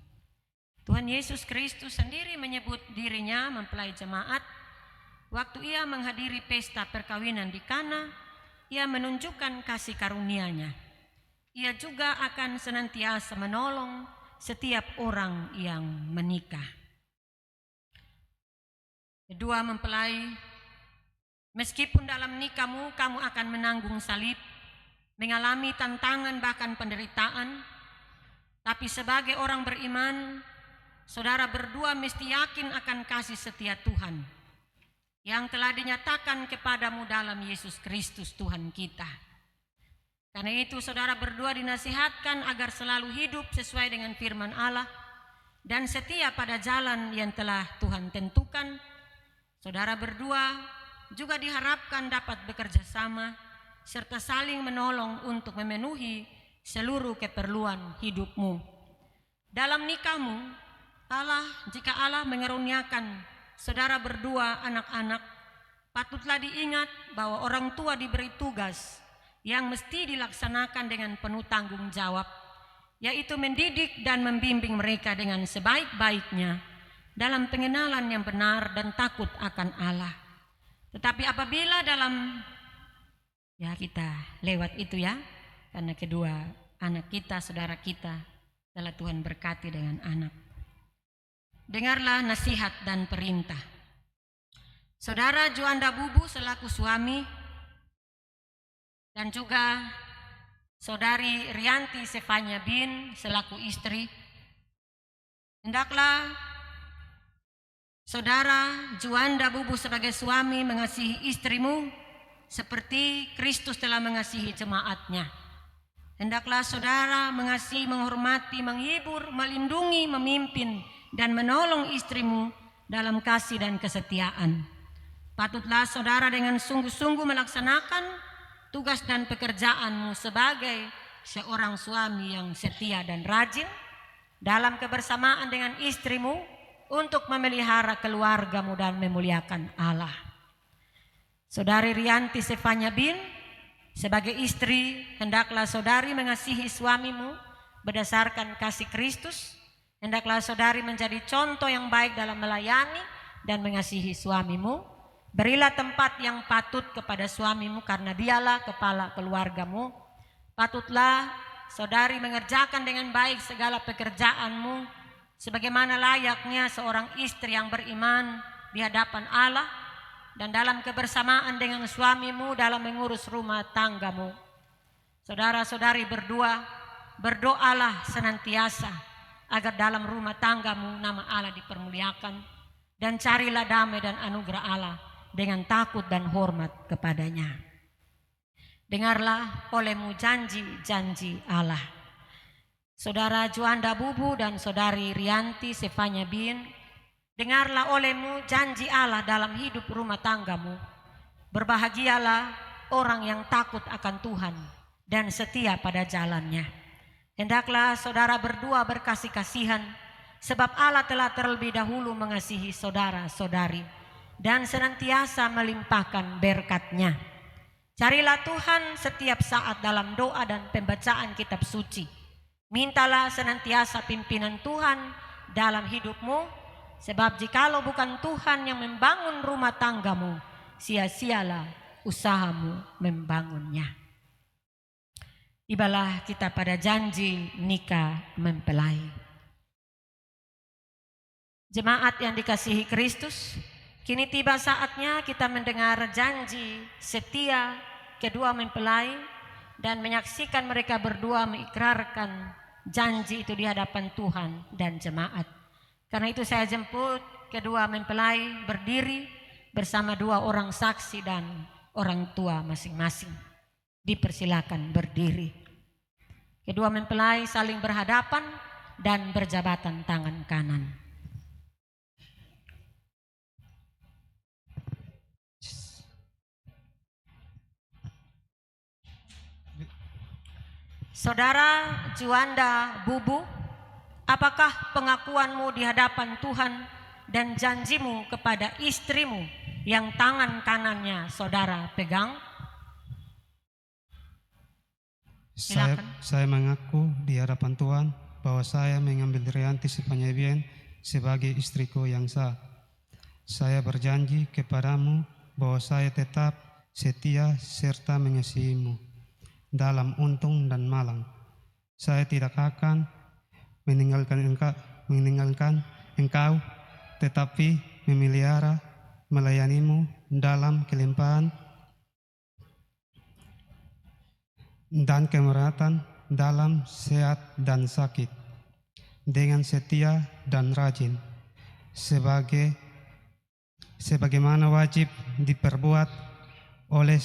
Tuhan Yesus Kristus sendiri menyebut dirinya mempelai jemaat. Waktu ia menghadiri pesta perkawinan di Kana, ia menunjukkan kasih karunia-Nya. Ia juga akan senantiasa menolong setiap orang yang menikah. Kedua mempelai, meskipun dalam nikahmu kamu akan menanggung salib, mengalami tantangan bahkan penderitaan, tapi sebagai orang beriman, saudara berdua mesti yakin akan kasih setia Tuhan yang telah dinyatakan kepadamu dalam Yesus Kristus Tuhan kita. Karena itu saudara berdua dinasihatkan agar selalu hidup sesuai dengan firman Allah dan setia pada jalan yang telah Tuhan tentukan. Saudara berdua juga diharapkan dapat bekerja sama serta saling menolong untuk memenuhi seluruh keperluan hidupmu. Dalam nikahmu, jika Allah mengaruniakan saudara berdua anak-anak, patutlah diingat bahwa orang tua diberi tugas yang mesti dilaksanakan dengan penuh tanggung jawab, yaitu mendidik dan membimbing mereka dengan sebaik-baiknya dalam pengenalan yang benar dan takut akan Allah. Tetapi apabila kita lewat itu karena kedua anak kita, saudara kita telah Tuhan berkati dengan anak. Dengarlah nasihat dan perintah. Saudara Juanda Bubu selaku suami dan juga saudari Rianti Sefanya Bin selaku istri, hendaklah saudara Juanda Bubu sebagai suami mengasihi istrimu seperti Kristus telah mengasihi jemaat-Nya. Hendaklah saudara mengasihi, menghormati, menghibur, melindungi, memimpin dan menolong istrimu dalam kasih dan kesetiaan. Patutlah saudara dengan sungguh-sungguh melaksanakan tugas dan pekerjaanmu sebagai seorang suami yang setia dan rajin dalam kebersamaan dengan istrimu untuk memelihara keluargamu dan memuliakan Allah. Saudari Rianti Sefanya Bin, sebagai istri, hendaklah saudari mengasihi suamimu berdasarkan kasih Kristus. Hendaklah saudari menjadi contoh yang baik dalam melayani dan mengasihi suamimu. Berilah tempat yang patut kepada suamimu karena dialah kepala keluargamu. Patutlah saudari mengerjakan dengan baik segala pekerjaanmu sebagaimana layaknya seorang istri yang beriman di hadapan Allah dan dalam kebersamaan dengan suamimu dalam mengurus rumah tanggamu. Saudara-saudari berdua, berdoalah senantiasa agar dalam rumah tanggamu nama Allah dipermuliakan, dan carilah damai dan anugerah Allah dengan takut dan hormat kepadanya. Dengarlah olehmu janji-janji Allah. Saudara Juanda Bubu dan saudari Rianti Sefanya Bin, dengarlah olehmu janji Allah dalam hidup rumah tanggamu. Berbahagialah orang yang takut akan Tuhan dan setia pada jalannya. Hendaklah saudara berdua berkasih-kasihan sebab Allah telah terlebih dahulu mengasihi saudara-saudari dan senantiasa melimpahkan berkat-Nya. Carilah Tuhan setiap saat dalam doa dan pembacaan kitab suci. Mintalah senantiasa pimpinan Tuhan dalam hidupmu, sebab jikalau bukan Tuhan yang membangun rumah tanggamu, sia-sialah usahamu membangunnya. Tibalah kita pada janji nikah mempelai. Jemaat yang dikasihi Kristus, kini tiba saatnya kita mendengar janji setia kedua mempelai dan menyaksikan mereka berdua mengikrarkan janji itu di hadapan Tuhan dan jemaat. Karena itu saya jemput kedua mempelai berdiri bersama dua orang saksi dan orang tua masing-masing. Dipersilakan berdiri. Kedua mempelai saling berhadapan dan berjabatan tangan kanan. Saudara Juanda Bubu, apakah pengakuanmu di hadapan Tuhan dan janjimu kepada istrimu yang tangan kanannya saudara pegang? Saya mengaku di hadapan Tuhan bahwa saya mengambil Rianti Sepanyabian sebagai istriku yang sah. Saya berjanji kepadamu bahwa saya tetap setia serta mengasihimu dalam untung dan malang. Saya tidak akan meninggalkan engkau, tetapi memelihara, melayanimu dalam kelimpahan dan kemeratan, dalam sehat dan sakit, dengan setia dan rajin, sebagaimana wajib diperbuat oleh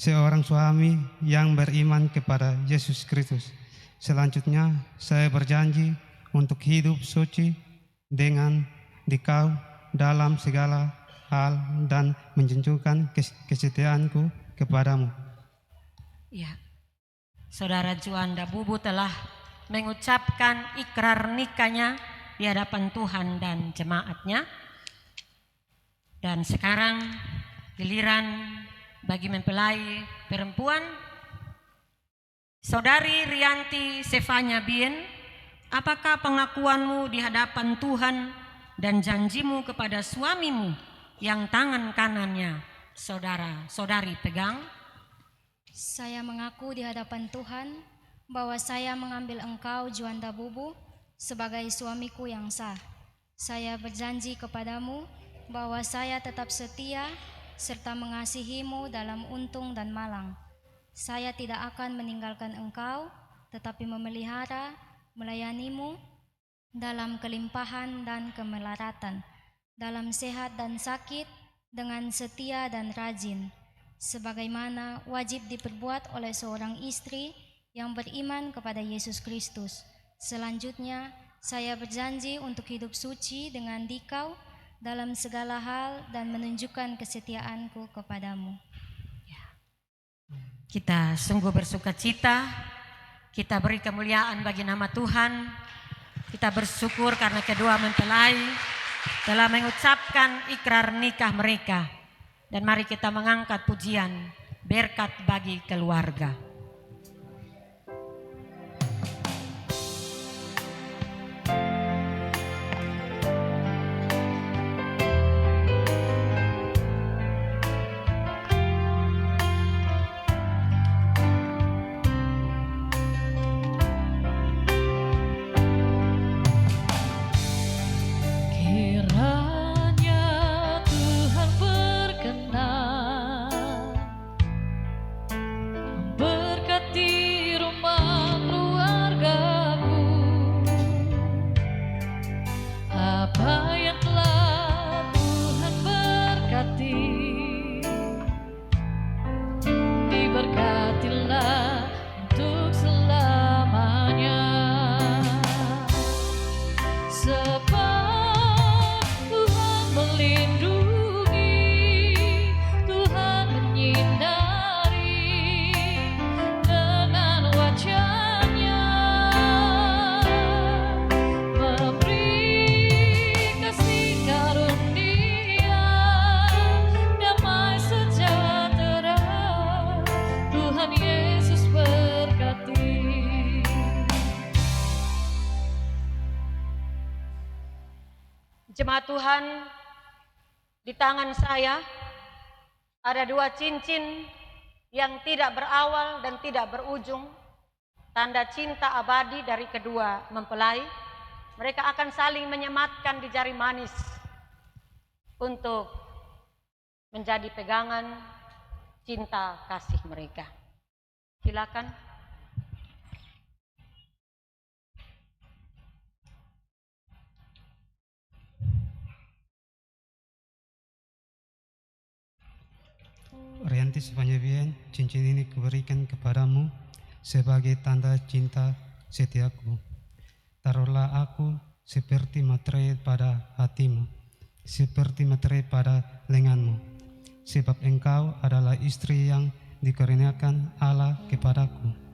seorang suami yang beriman kepada Yesus Kristus. Selanjutnya, saya berjanji untuk hidup suci dengan dikau dalam segala hal dan menunjukkan kesetiaanku kepadamu. Ya, saudara Juanda Bubu telah mengucapkan ikrar nikahnya di hadapan Tuhan dan jemaatnya. Dan sekarang giliran bagi mempelai perempuan, Saudari Rianti Sefanya Bien, apakah pengakuanmu di hadapan Tuhan dan janjimu kepada suamimu yang tangan kanannya saudari pegang? Saya mengaku di hadapan Tuhan bahwa saya mengambil engkau Juanda Bubu sebagai suamiku yang sah. Saya berjanji kepadamu bahwa saya tetap setia serta mengasihimu dalam untung dan malang. Saya tidak akan meninggalkan engkau, tetapi memelihara, melayanimu dalam kelimpahan dan kemelaratan, dalam sehat dan sakit, dengan setia dan rajin, sebagaimana wajib diperbuat oleh seorang istri yang beriman kepada Yesus Kristus. Selanjutnya, saya berjanji untuk hidup suci dengan dikau dalam segala hal dan menunjukkan kesetiaanku kepadamu. Kita sungguh bersuka cita, kita beri kemuliaan bagi nama Tuhan. Kita bersyukur karena kedua mempelai telah mengucapkan ikrar nikah mereka. Dan mari kita mengangkat pujian berkat bagi keluarga. Kiranya Tuhan berkenan memberkati rumah keluargaku. Apa yang telah Tuhan berkati, diberkatilah untuk selamanya. Sebab Tuhan melindungi, Tuhan menyinari dengan wajah-Nya, memberi kasih karunia, damai sejahtera. Tuhan Yesus berkati. Jemaat Tuhan, di tangan saya ada dua cincin yang tidak berawal dan tidak berujung, tanda cinta abadi dari kedua mempelai. Mereka akan saling menyematkan di jari manis untuk menjadi pegangan cinta kasih mereka. Silakan. Rianti Sepanjabien, cincin ini kuberikan kepadamu sebagai tanda cinta setiaku. Taruhlah aku seperti materai pada hatimu, seperti materai pada lenganmu, sebab engkau adalah istri yang dikaruniakan Allah kepadaku.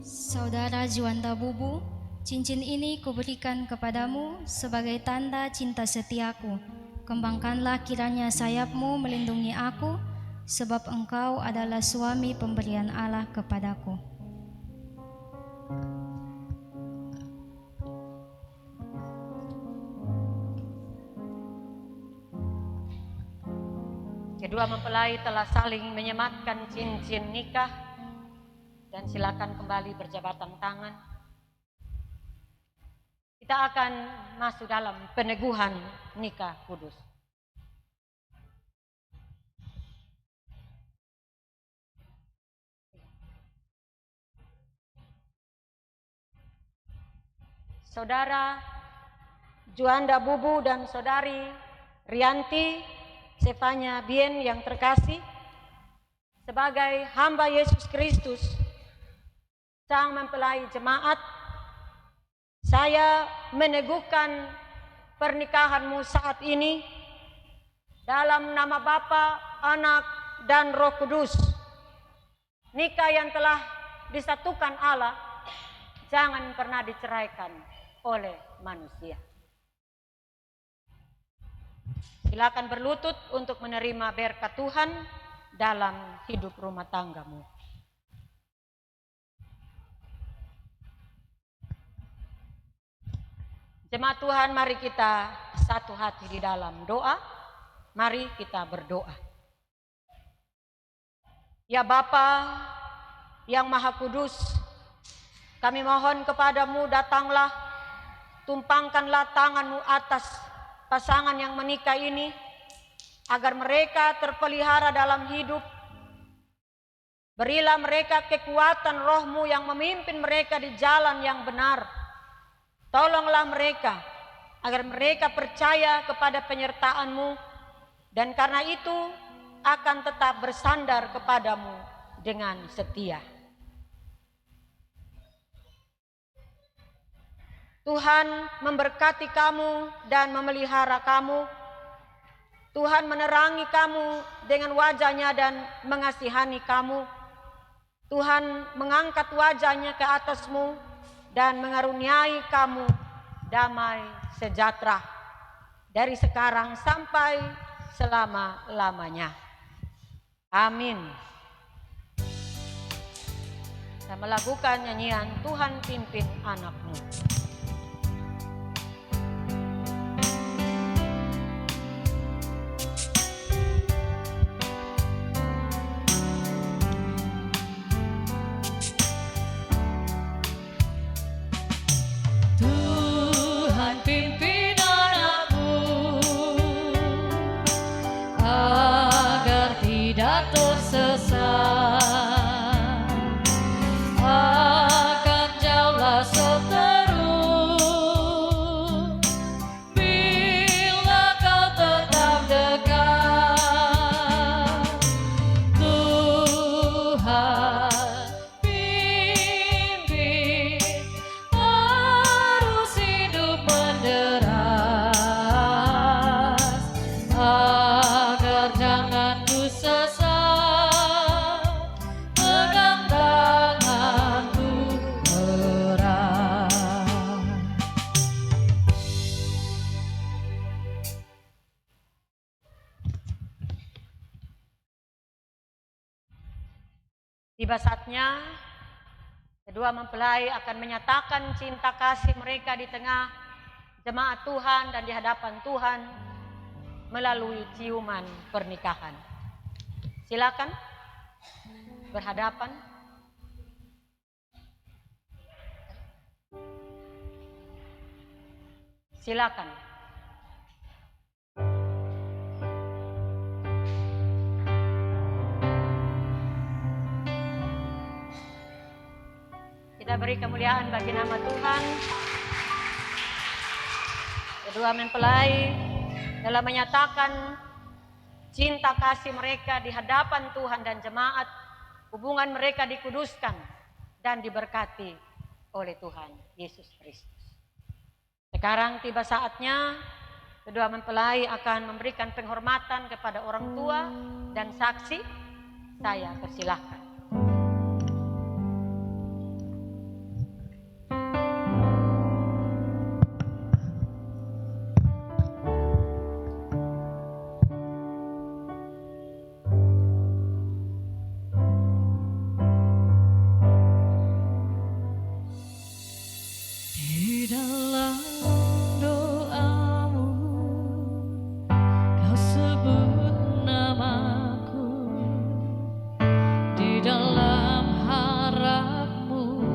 Saudara Juanda Bubu, cincin ini kuberikan kepadamu sebagai tanda cinta setiaku. Kembangkanlah kiranya sayapmu melindungi aku, sebab engkau adalah suami pemberian Allah kepadaku. Kedua mempelai telah saling menyematkan cincin nikah dan silakan kembali berjabatan tangan. Kita akan masuk dalam peneguhan nikah kudus. Saudara Juanda Bubu dan saudari Rianti Sepanjabien yang terkasih, sebagai hamba Yesus Kristus, sang mempelai jemaat, saya meneguhkan pernikahanmu saat ini dalam nama Bapa, Anak, dan Roh Kudus. Nikah yang telah disatukan Allah jangan pernah diceraikan oleh manusia. Silakan berlutut untuk menerima berkat Tuhan dalam hidup rumah tanggamu. Jemaat Tuhan, mari kita satu hati di dalam doa. Mari kita berdoa. Ya Bapa yang Maha Kudus, kami mohon kepadamu, datanglah, tumpangkanlah tanganmu atas pasangan yang menikah ini, agar mereka terpelihara dalam hidup. Berilah mereka kekuatan rohmu yang memimpin mereka di jalan yang benar. Tolonglah mereka, agar mereka percaya kepada penyertaan-Mu, dan karena itu akan tetap bersandar kepadamu dengan setia. Tuhan memberkati kamu dan memelihara kamu. Tuhan menerangi kamu dengan wajah-Nya dan mengasihani kamu. Tuhan mengangkat wajah-Nya ke atasmu dan mengaruniai kamu damai sejahtera dari sekarang sampai selama-lamanya. Amin. Kita melakukan nyanyian Tuhan pimpin anakmu. Tuhan pimpin anakmu agar tidak tersesat, akan jauhlah seteru bila kau tetap dekat. Tuhan pimpin arus hidup menderas, agar jangan ku sesat, pegang tanganku erat. Tiba saatnya kedua mempelai akan menyatakan cinta kasih mereka di tengah jemaat Tuhan dan di hadapan Tuhan melalui ciuman pernikahan. Silakan berhadapan. Silakan. Kita beri kemuliaan bagi nama Tuhan. Kedua mempelai dalam menyatakan cinta kasih mereka di hadapan Tuhan dan jemaat, hubungan mereka dikuduskan dan diberkati oleh Tuhan Yesus Kristus. Sekarang tiba saatnya kedua mempelai akan memberikan penghormatan kepada orang tua dan saksi. Saya persilahkan. Di dalam doamu kau sebut namaku, di dalam harapmu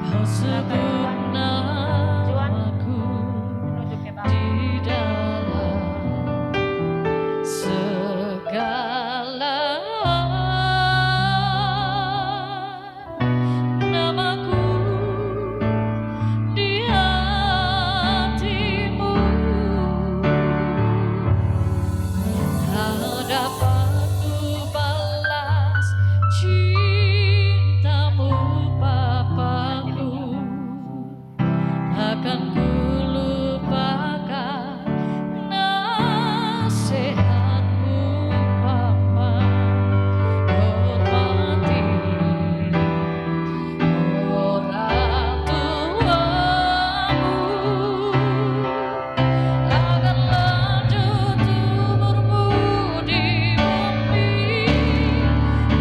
kau sebut namaku, di dalam segala namaku di hatimu. Tak dapat ku balas cintamu Bapakku, takkan ku lupakan nasihatmu Bapa. Hormati orang tuamu agar lanjut umurmu di bumi.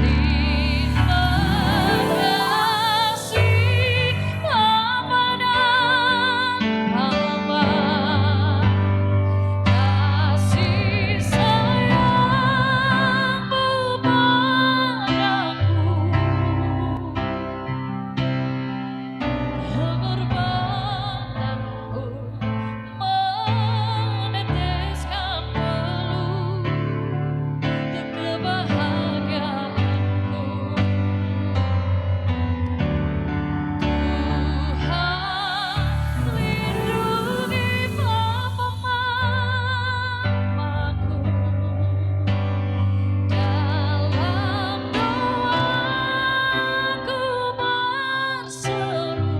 Terima kasih Bapa dan Mama, kasih sayangmu padaku. Pengorbananmu meneteskan peluh untuk kebahagiaanku. Tuhan lindungi Papa Mamaku, dalam doaku berseru.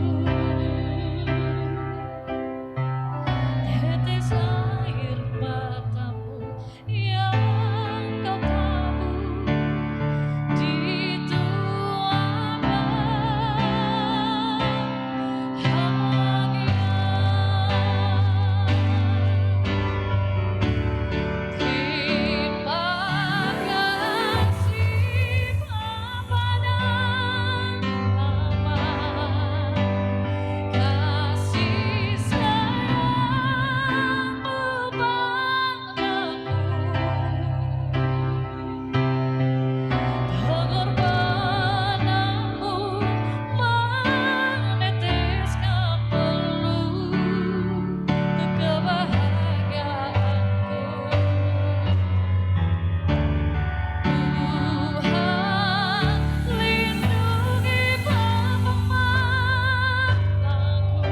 Tetes air matamu yang kau tabur di tuah bahagia. Terima kasih Bapa dan Mama, kasih sayangmu padaku. Pengorbananmu meneteskan peluh untuk kebahagiaanku. Tuhan lindungi Papa Mamaku,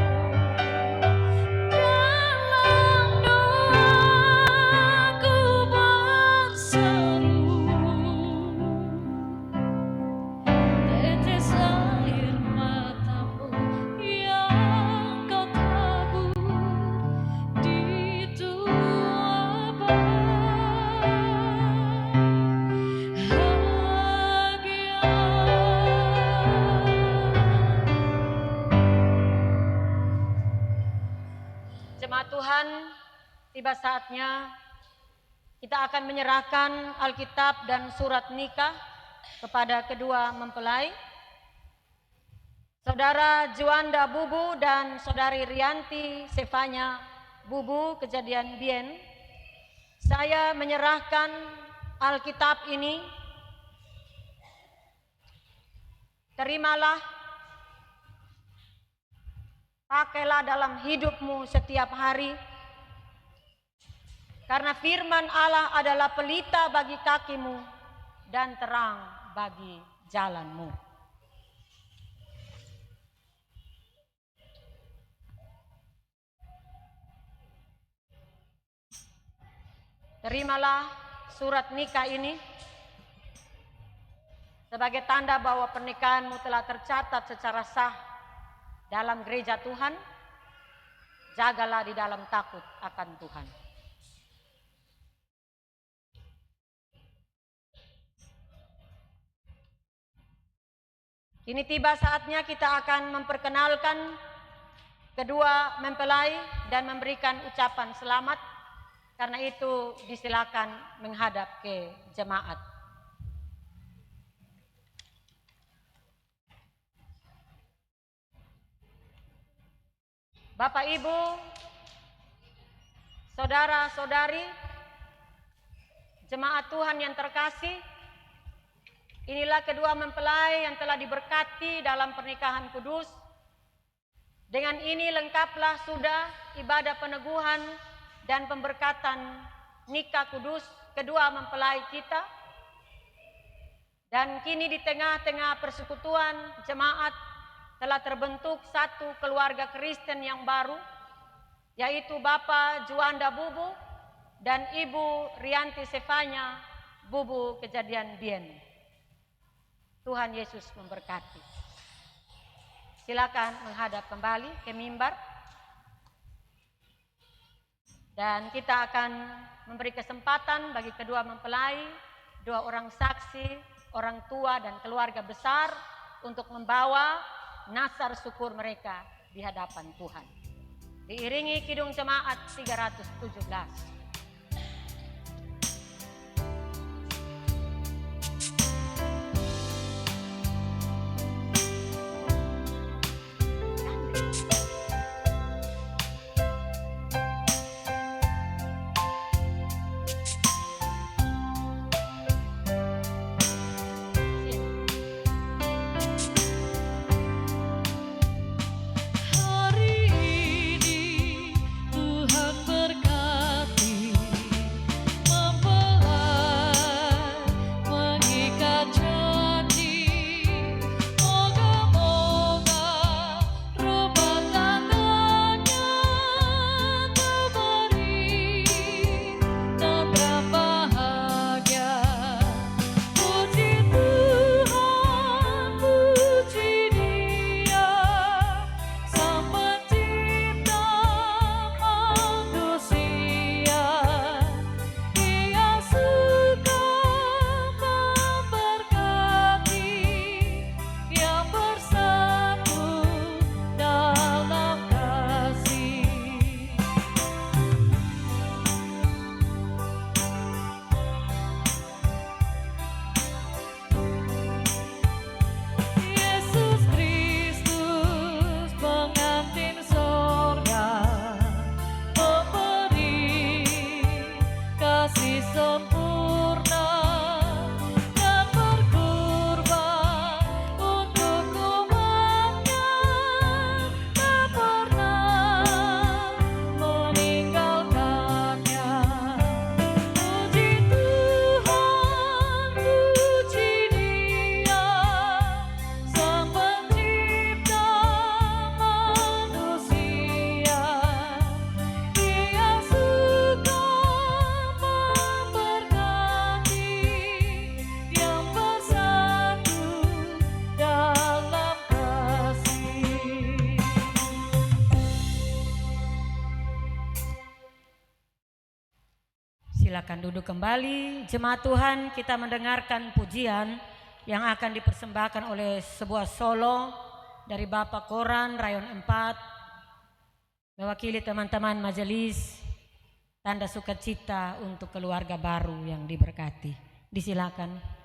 dalam doaku berseru. Tetes air matamu yang kau tabur di tuah bahagia. Jemaat Tuhan, tiba saatnya kita akan menyerahkan Alkitab dan surat nikah kepada kedua mempelai. Saudara Juanda Bubu dan Saudari Rianti Sevanya Bubu Kejadian Bien, saya menyerahkan Alkitab ini. Terimalah pakailah dalam hidupmu setiap hari. Karena firman Allah adalah pelita bagi kakimu dan terang bagi jalanmu. Terimalah surat nikah ini sebagai tanda bahwa pernikahanmu telah tercatat secara sah dalam gereja Tuhan. Jagalah di dalam takut akan Tuhan. Kini tiba saatnya kita akan memperkenalkan kedua mempelai dan memberikan ucapan selamat. Karena itu disilakan menghadap ke jemaat. Bapak Ibu, saudara-saudari, jemaat Tuhan yang terkasih, inilah kedua mempelai yang telah diberkati dalam pernikahan kudus. Dengan ini lengkaplah sudah ibadah peneguhan dan pemberkatan nikah kudus kedua mempelai kita. Dan kini di tengah-tengah persekutuan jemaat telah terbentuk satu keluarga Kristen yang baru, yaitu Bapak Juanda Bubu dan Ibu Rianti Sefanya Bubu Kejadian Bien. Tuhan Yesus memberkati. Silakan menghadap kembali ke mimbar. Dan kita akan memberi kesempatan bagi kedua mempelai, dua orang saksi, orang tua dan keluarga besar untuk membawa nasar syukur mereka di hadapan Tuhan. Diiringi Kidung Jemaat 317. Hari ini Tuhan berkati mempelai mengikat janji. Moga-moga rumah tangganya terberi dan berbahagia. Puji Tuhan, puji Dia, Sang Pencipta manusia. Dia suka memberkati yang bersatu dalam kasih. Yesus Kristus pengantin sorga memberi kasih sempurna dan berkorban untuk umatnya, tak pernah meninggalkannya. Puji Tuhan, puji Dia, Sang Pencipta manusia. Dia suka memberkati yang bersatu dalam kasih. Silakan duduk kembali. Jemaat Tuhan, kita mendengarkan pujian yang akan dipersembahkan oleh sebuah solo dari Bapak Koran Rayon 4 mewakili teman-teman majelis tanda sukacita untuk keluarga baru yang diberkati. Disilakan.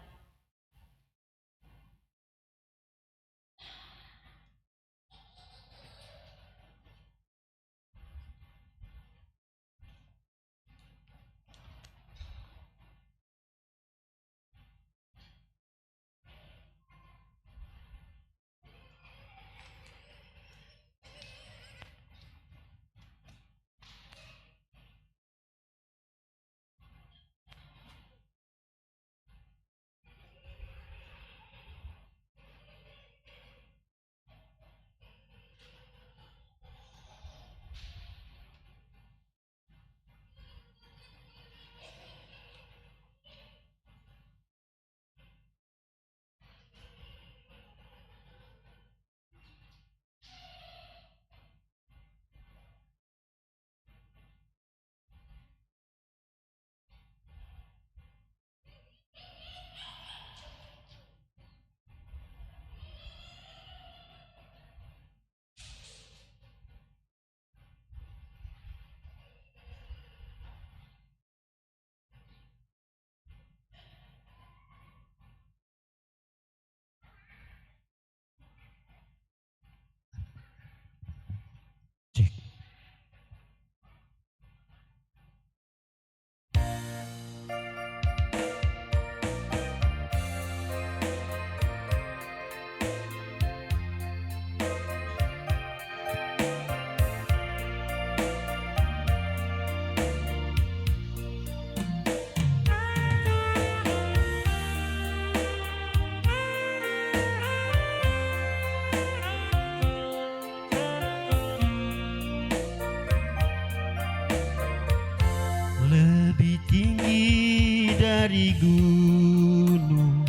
dari gunung,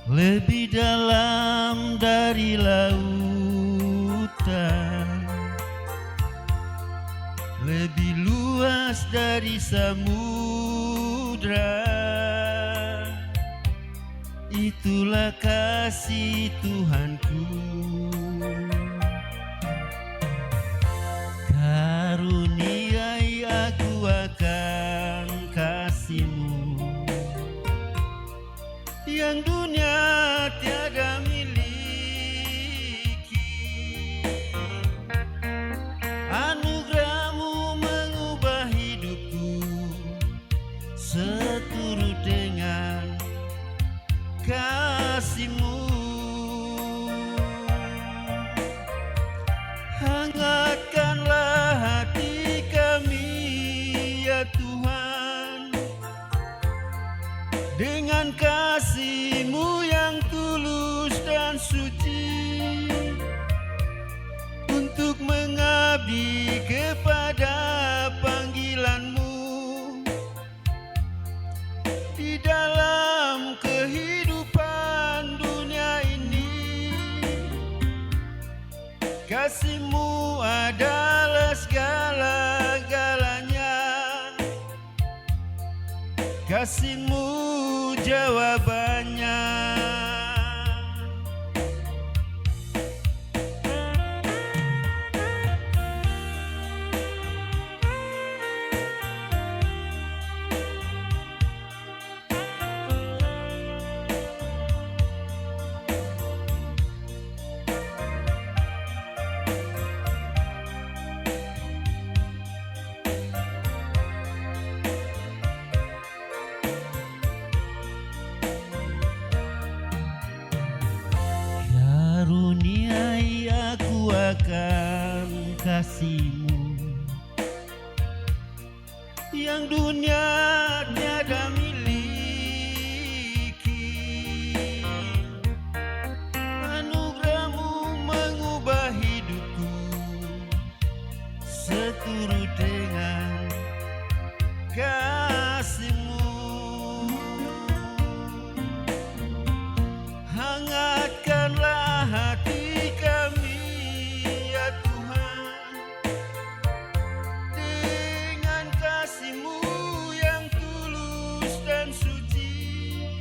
lebih dalam dari lautan, lebih luas dari samudra. Itulah kasih Tuhanku. Karuniai aku akan kasih-Mu yang dunia tiada miliki. Anugerah-Mu mengubah hidupku seturut dengan kasih-Mu. Hangatkanlah hati kami ya Tuhan, dengan kasih-Mu yang tulus dan suci, untuk mengabdi kepada panggilan-Mu di dalam kehidupan dunia ini. Kasih-Mu adalah segala-galanya, kasih-Mu jawabannya. Karuniai aku akan kasih-Mu yang dunia tiada miliki. Anugerah-Mu mengubah hidupku seturut dengan kasih-Mu. Hangatkanlah hati kami ya Tuhan, dengan kasih-Mu yang tulus dan suci,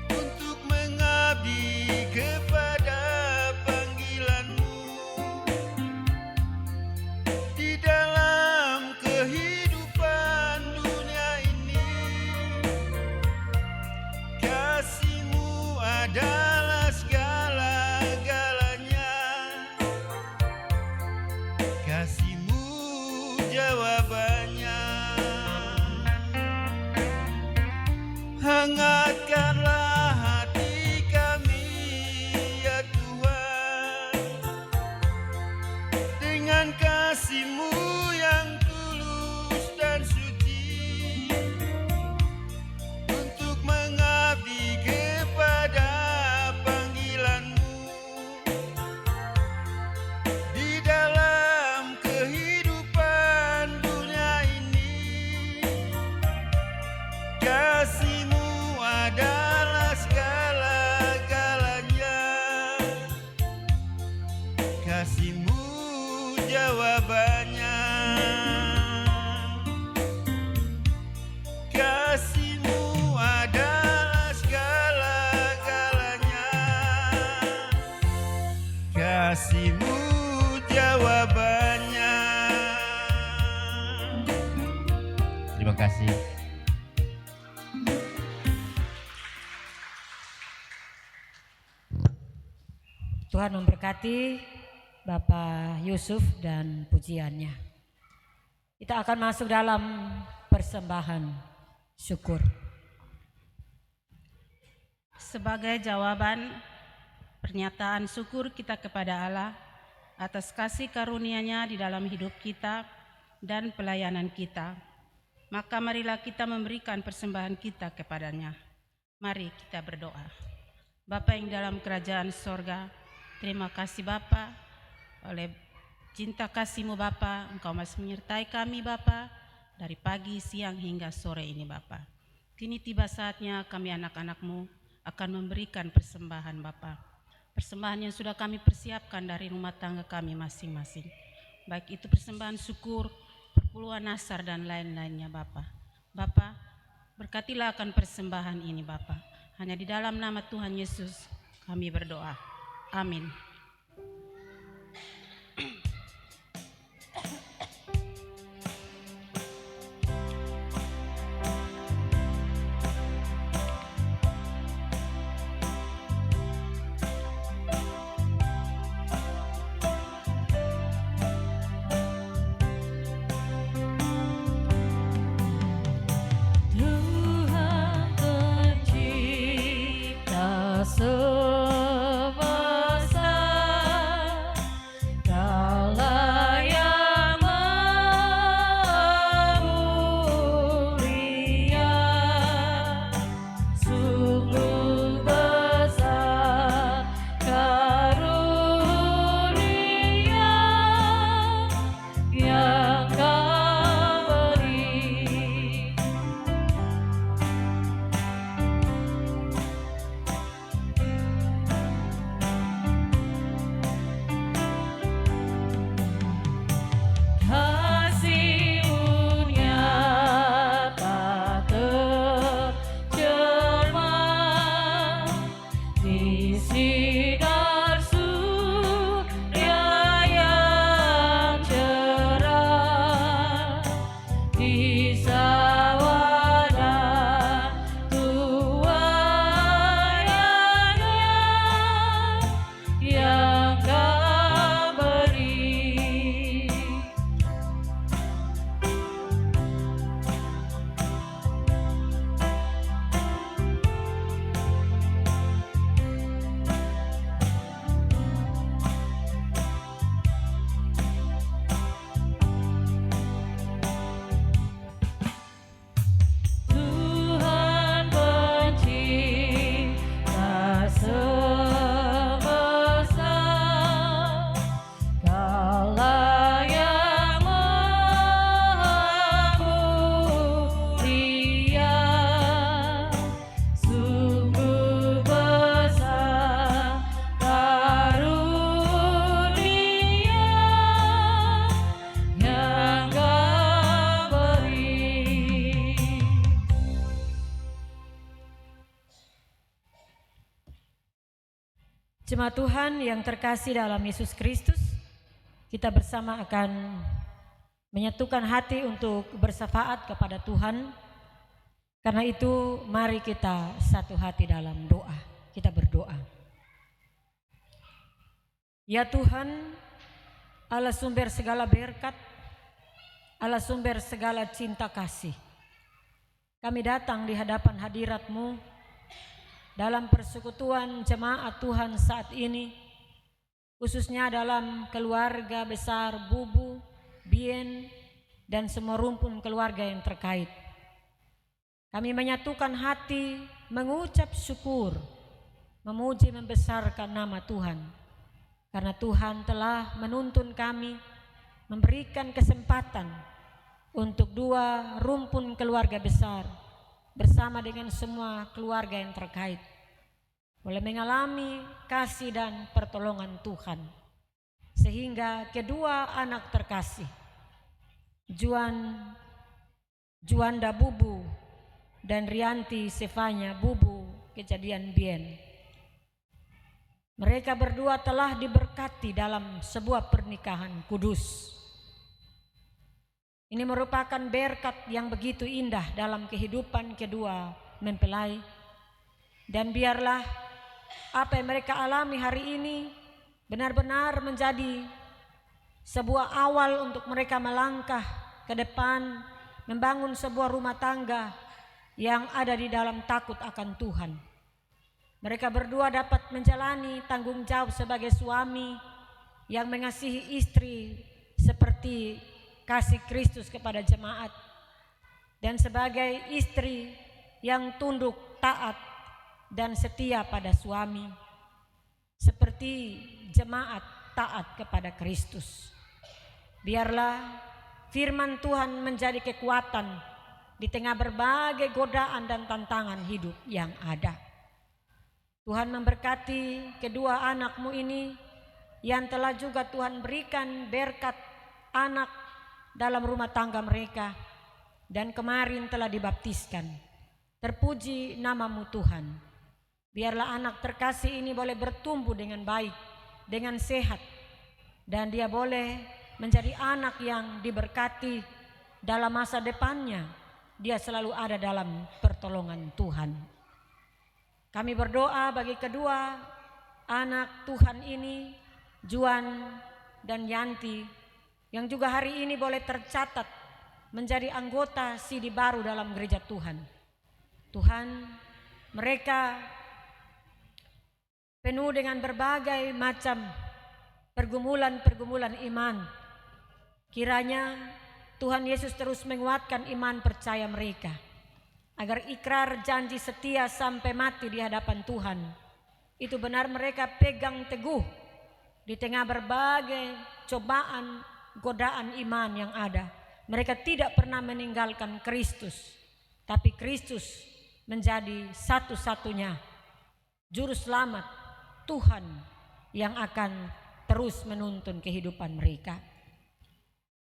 untuk mengabdi kepada panggilan-Mu di dalam kehidupan dunia ini. Kasih-Mu adalah segala-galanya, kasih-Mu jawabannya. Hangatkanlah hati kami ya Tuhan, dengan kasih-Mu yang tulus dan suci, untuk mengabdi kepada panggilan-Mu di dalam kehidupan dunia ini. Kasih-Mu adalah segala-galanya, kasih-Mu jawabannya. Kasih-Mu adalah segala-galanya, kasih-Mu jawabannya. Terima kasih. Tuhan memberkati Bapak Yusuf dan pujiannya. Kita akan masuk dalam persembahan syukur. Sebagai jawaban pernyataan syukur kita kepada Allah atas kasih karunia-Nya di dalam hidup kita dan pelayanan kita, maka marilah kita memberikan persembahan kita kepadanya. Mari kita berdoa. Bapa yang dalam kerajaan sorga, terima kasih Bapa, oleh cinta kasih-Mu Bapa, Engkau masih menyertai kami Bapa, dari pagi, siang hingga sore ini Bapa. Kini tiba saatnya kami anak-anak-Mu akan memberikan persembahan Bapa. Persembahan yang sudah kami persiapkan dari rumah tangga kami masing-masing. Baik itu persembahan syukur, perpuluhan nasar dan lain-lainnya Bapa. Bapa, berkatilah akan persembahan ini Bapa. Hanya di dalam nama Tuhan Yesus kami berdoa. Amin. Tuhan pencipta semesta, Kaulah yang maha mulia, sungguh besar karunia yang Kau beri. Kasih-Mu nyata tercermah di sinar surya yang cerah, di sawada tuayannya yang Kau beri. Tuhan pencipta semesta, Kaulah yang maha mulia, sungguh besar karunia yang Kau beri. Jemaat Tuhan yang terkasih dalam Yesus Kristus, kita bersama akan menyatukan hati untuk bersyafaat kepada Tuhan. Karena itu mari kita satu hati dalam doa. Kita berdoa. Ya Tuhan, Allah sumber segala berkat, Allah sumber segala cinta kasih. Kami datang di hadapan hadirat-Mu dalam persekutuan jemaat Tuhan saat ini, khususnya dalam keluarga besar Bubu, Bien, dan semua rumpun keluarga yang terkait. Kami menyatukan hati, mengucap syukur, memuji membesarkan nama Tuhan. Karena Tuhan telah menuntun kami, memberikan kesempatan untuk dua rumpun keluarga besar bersama dengan semua keluarga yang terkait boleh mengalami kasih dan pertolongan Tuhan, sehingga kedua anak terkasih Juanda Bubu dan Rianti Sefanya Bubu Kejadian Bien, mereka berdua telah diberkati dalam sebuah pernikahan kudus. Ini merupakan berkat yang begitu indah dalam kehidupan kedua mempelai. Dan biarlah apa yang mereka alami hari ini benar-benar menjadi sebuah awal untuk mereka melangkah ke depan, membangun sebuah rumah tangga yang ada di dalam takut akan Tuhan. Mereka berdua dapat menjalani tanggung jawab sebagai suami yang mengasihi istri seperti kasih Kristus kepada jemaat, dan sebagai istri yang tunduk, taat, dan setia pada suami seperti jemaat taat kepada Kristus. Biarlah firman Tuhan menjadi kekuatan di tengah berbagai godaan dan tantangan hidup yang ada. Tuhan memberkati kedua anakmu ini yang telah juga Tuhan berikan berkat anak dalam rumah tangga mereka dan kemarin telah dibaptiskan. Terpuji namamu Tuhan. Biarlah anak terkasih ini boleh bertumbuh dengan baik, dengan sehat, dan dia boleh menjadi anak yang diberkati dalam masa depannya. Dia selalu ada dalam pertolongan Tuhan. Kami berdoa bagi kedua anak Tuhan ini, Juan dan Yanti, yang juga hari ini boleh tercatat menjadi anggota sidi baru dalam gereja Tuhan. Tuhan, mereka penuh dengan berbagai macam pergumulan-pergumulan iman. Kiranya Tuhan Yesus terus menguatkan iman percaya mereka, agar ikrar janji setia sampai mati di hadapan Tuhan itu benar mereka pegang teguh di tengah berbagai cobaan, godaan iman yang ada. Mereka tidak pernah meninggalkan Kristus, tapi Kristus menjadi satu-satunya juru selamat Tuhan yang akan terus menuntun kehidupan mereka.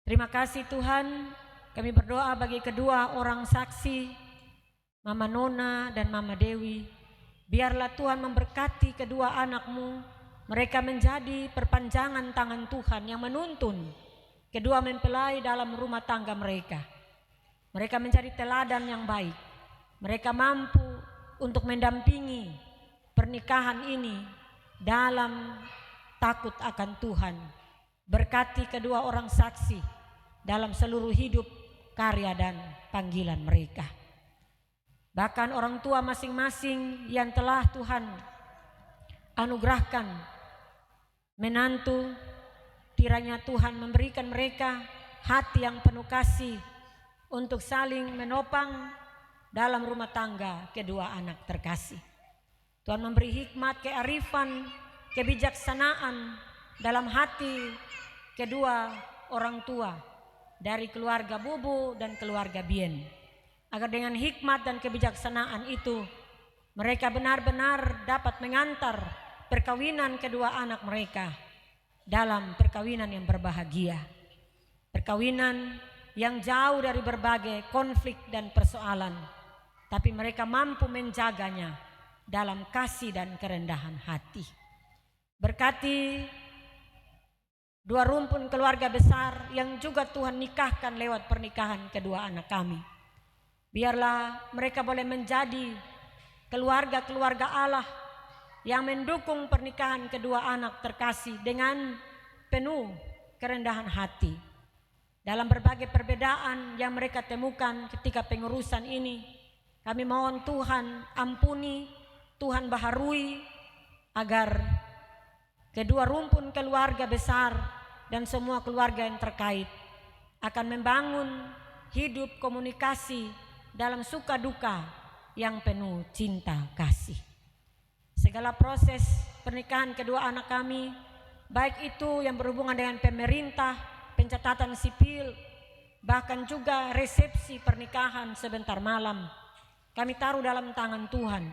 Terima kasih Tuhan, kami berdoa bagi kedua orang saksi, Mama Nona dan Mama Dewi. Biarlah Tuhan memberkati kedua anakmu, mereka menjadi perpanjangan tangan Tuhan yang menuntun kedua mempelai dalam rumah tangga mereka. Mereka menjadi teladan yang baik, mereka mampu untuk mendampingi pernikahan ini dalam takut akan Tuhan. Berkati kedua orang saksi dalam seluruh hidup, karya dan panggilan mereka. Bahkan orang tua masing-masing yang telah Tuhan anugerahkan menantu, kiranya Tuhan memberikan mereka hati yang penuh kasih untuk saling menopang dalam rumah tangga kedua anak terkasih. Tuhan memberi hikmat, kearifan, kebijaksanaan dalam hati kedua orang tua dari keluarga Bubu dan keluarga Bien, agar dengan hikmat dan kebijaksanaan itu mereka benar-benar dapat mengantar perkawinan kedua anak mereka dalam perkawinan yang berbahagia, perkawinan yang jauh dari berbagai konflik dan persoalan, tapi mereka mampu menjaganya dalam kasih dan kerendahan hati. Berkati dua rumpun keluarga besar yang juga Tuhan nikahkan lewat pernikahan kedua anak kami. Biarlah mereka boleh menjadi keluarga-keluarga Allah yang mendukung pernikahan kedua anak terkasih dengan penuh kerendahan hati. Dalam berbagai perbedaan yang mereka temukan ketika pengurusan ini, kami mohon Tuhan ampuni, Tuhan baharui, agar kedua rumpun keluarga besar dan semua keluarga yang terkait akan membangun hidup komunikasi dalam suka duka yang penuh cinta kasih. Segala proses pernikahan kedua anak kami, baik itu yang berhubungan dengan pemerintah, pencatatan sipil, bahkan juga resepsi pernikahan sebentar malam, kami taruh dalam tangan Tuhan.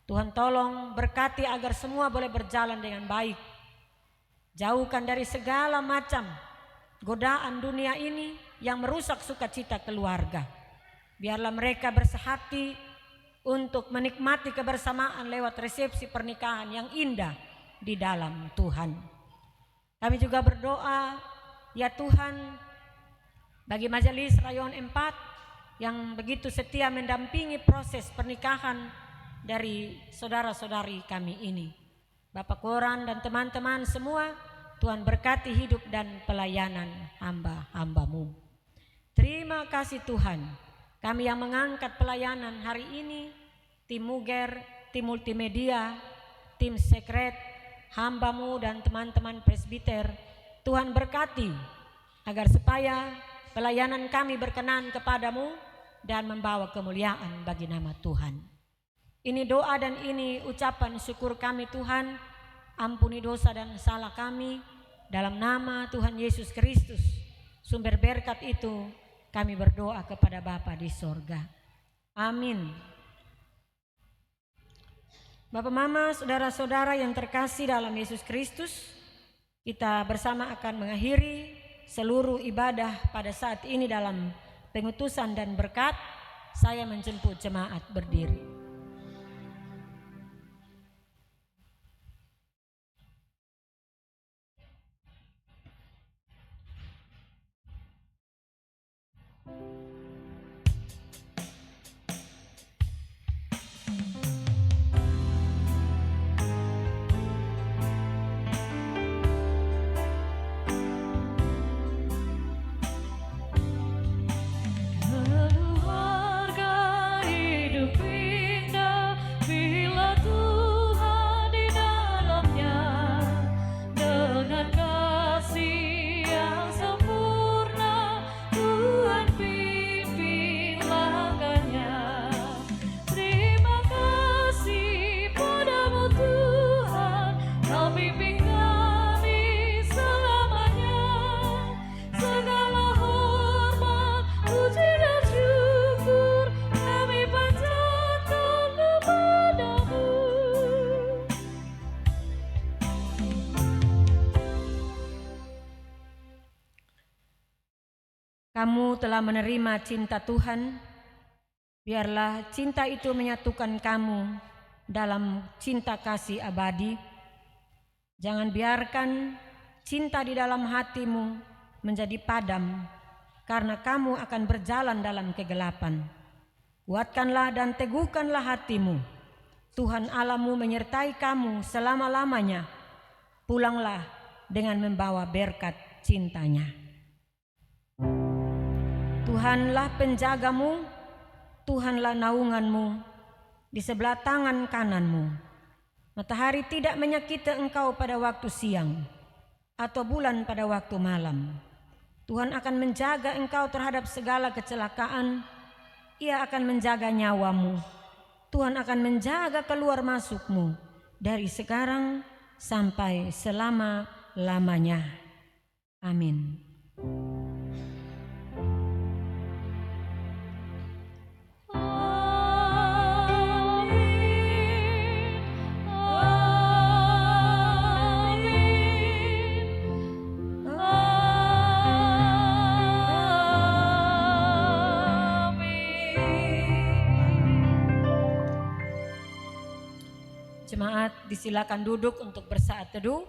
Tuhan tolong berkati agar semua boleh berjalan dengan baik. Jauhkan dari segala macam godaan dunia ini yang merusak sukacita keluarga. Biarlah mereka bersehati untuk menikmati kebersamaan lewat resepsi pernikahan yang indah di dalam Tuhan. Kami juga berdoa, ya Tuhan, bagi Majelis Rayon 4 yang begitu setia mendampingi proses pernikahan dari saudara-saudari kami ini. Bapak Koran dan teman-teman semua, Tuhan berkati hidup dan pelayanan hamba-hamba-Mu. Terima kasih Tuhan, kami yang mengangkat pelayanan hari ini, tim Muger, tim multimedia, tim sekret, hamba-Mu dan teman-teman presbiter, Tuhan berkati agar supaya pelayanan kami berkenan kepadamu dan membawa kemuliaan bagi nama Tuhan. Ini doa dan ini ucapan syukur kami Tuhan. Ampuni dosa dan salah kami dalam nama Tuhan Yesus Kristus, sumber berkat itu kami berdoa kepada Bapa di sorga. Amin. Bapak, Mama, saudara-saudara yang terkasih dalam Yesus Kristus, kita bersama akan mengakhiri seluruh ibadah pada saat ini dalam pengutusan dan berkat. Saya menjemput jemaat berdiri. Keluarga hidup indah bila Tuhan di dalamnya, dengan kasih yang sempurna Tuhan pimpin langkahnya. Terima kasih padamu Tuhan, Kau pimpin kami selamanya. Segala hormat, puji dan syukur kami panjatkan kepadamu. Kamu telah menerima cinta Tuhan, biarlah cinta itu menyatukan kamu dalam cinta kasih abadi. Jangan biarkan cinta di dalam hatimu menjadi padam, karena kamu akan berjalan dalam kegelapan. Kuatkanlah dan teguhkanlah hatimu. Tuhan Allahmu menyertai kamu selama-lamanya. Pulanglah dengan membawa berkat cintanya. Tuhanlah penjagamu, Tuhanlah naunganmu di sebelah tangan kananmu. Matahari tidak menyakiti engkau pada waktu siang, atau bulan pada waktu malam. Tuhan akan menjaga engkau terhadap segala kecelakaan. Ia akan menjaga nyawamu. Tuhan akan menjaga keluar masukmu dari sekarang sampai selama-lamanya. Amin. Jemaat disilakan duduk untuk bersaat teduh.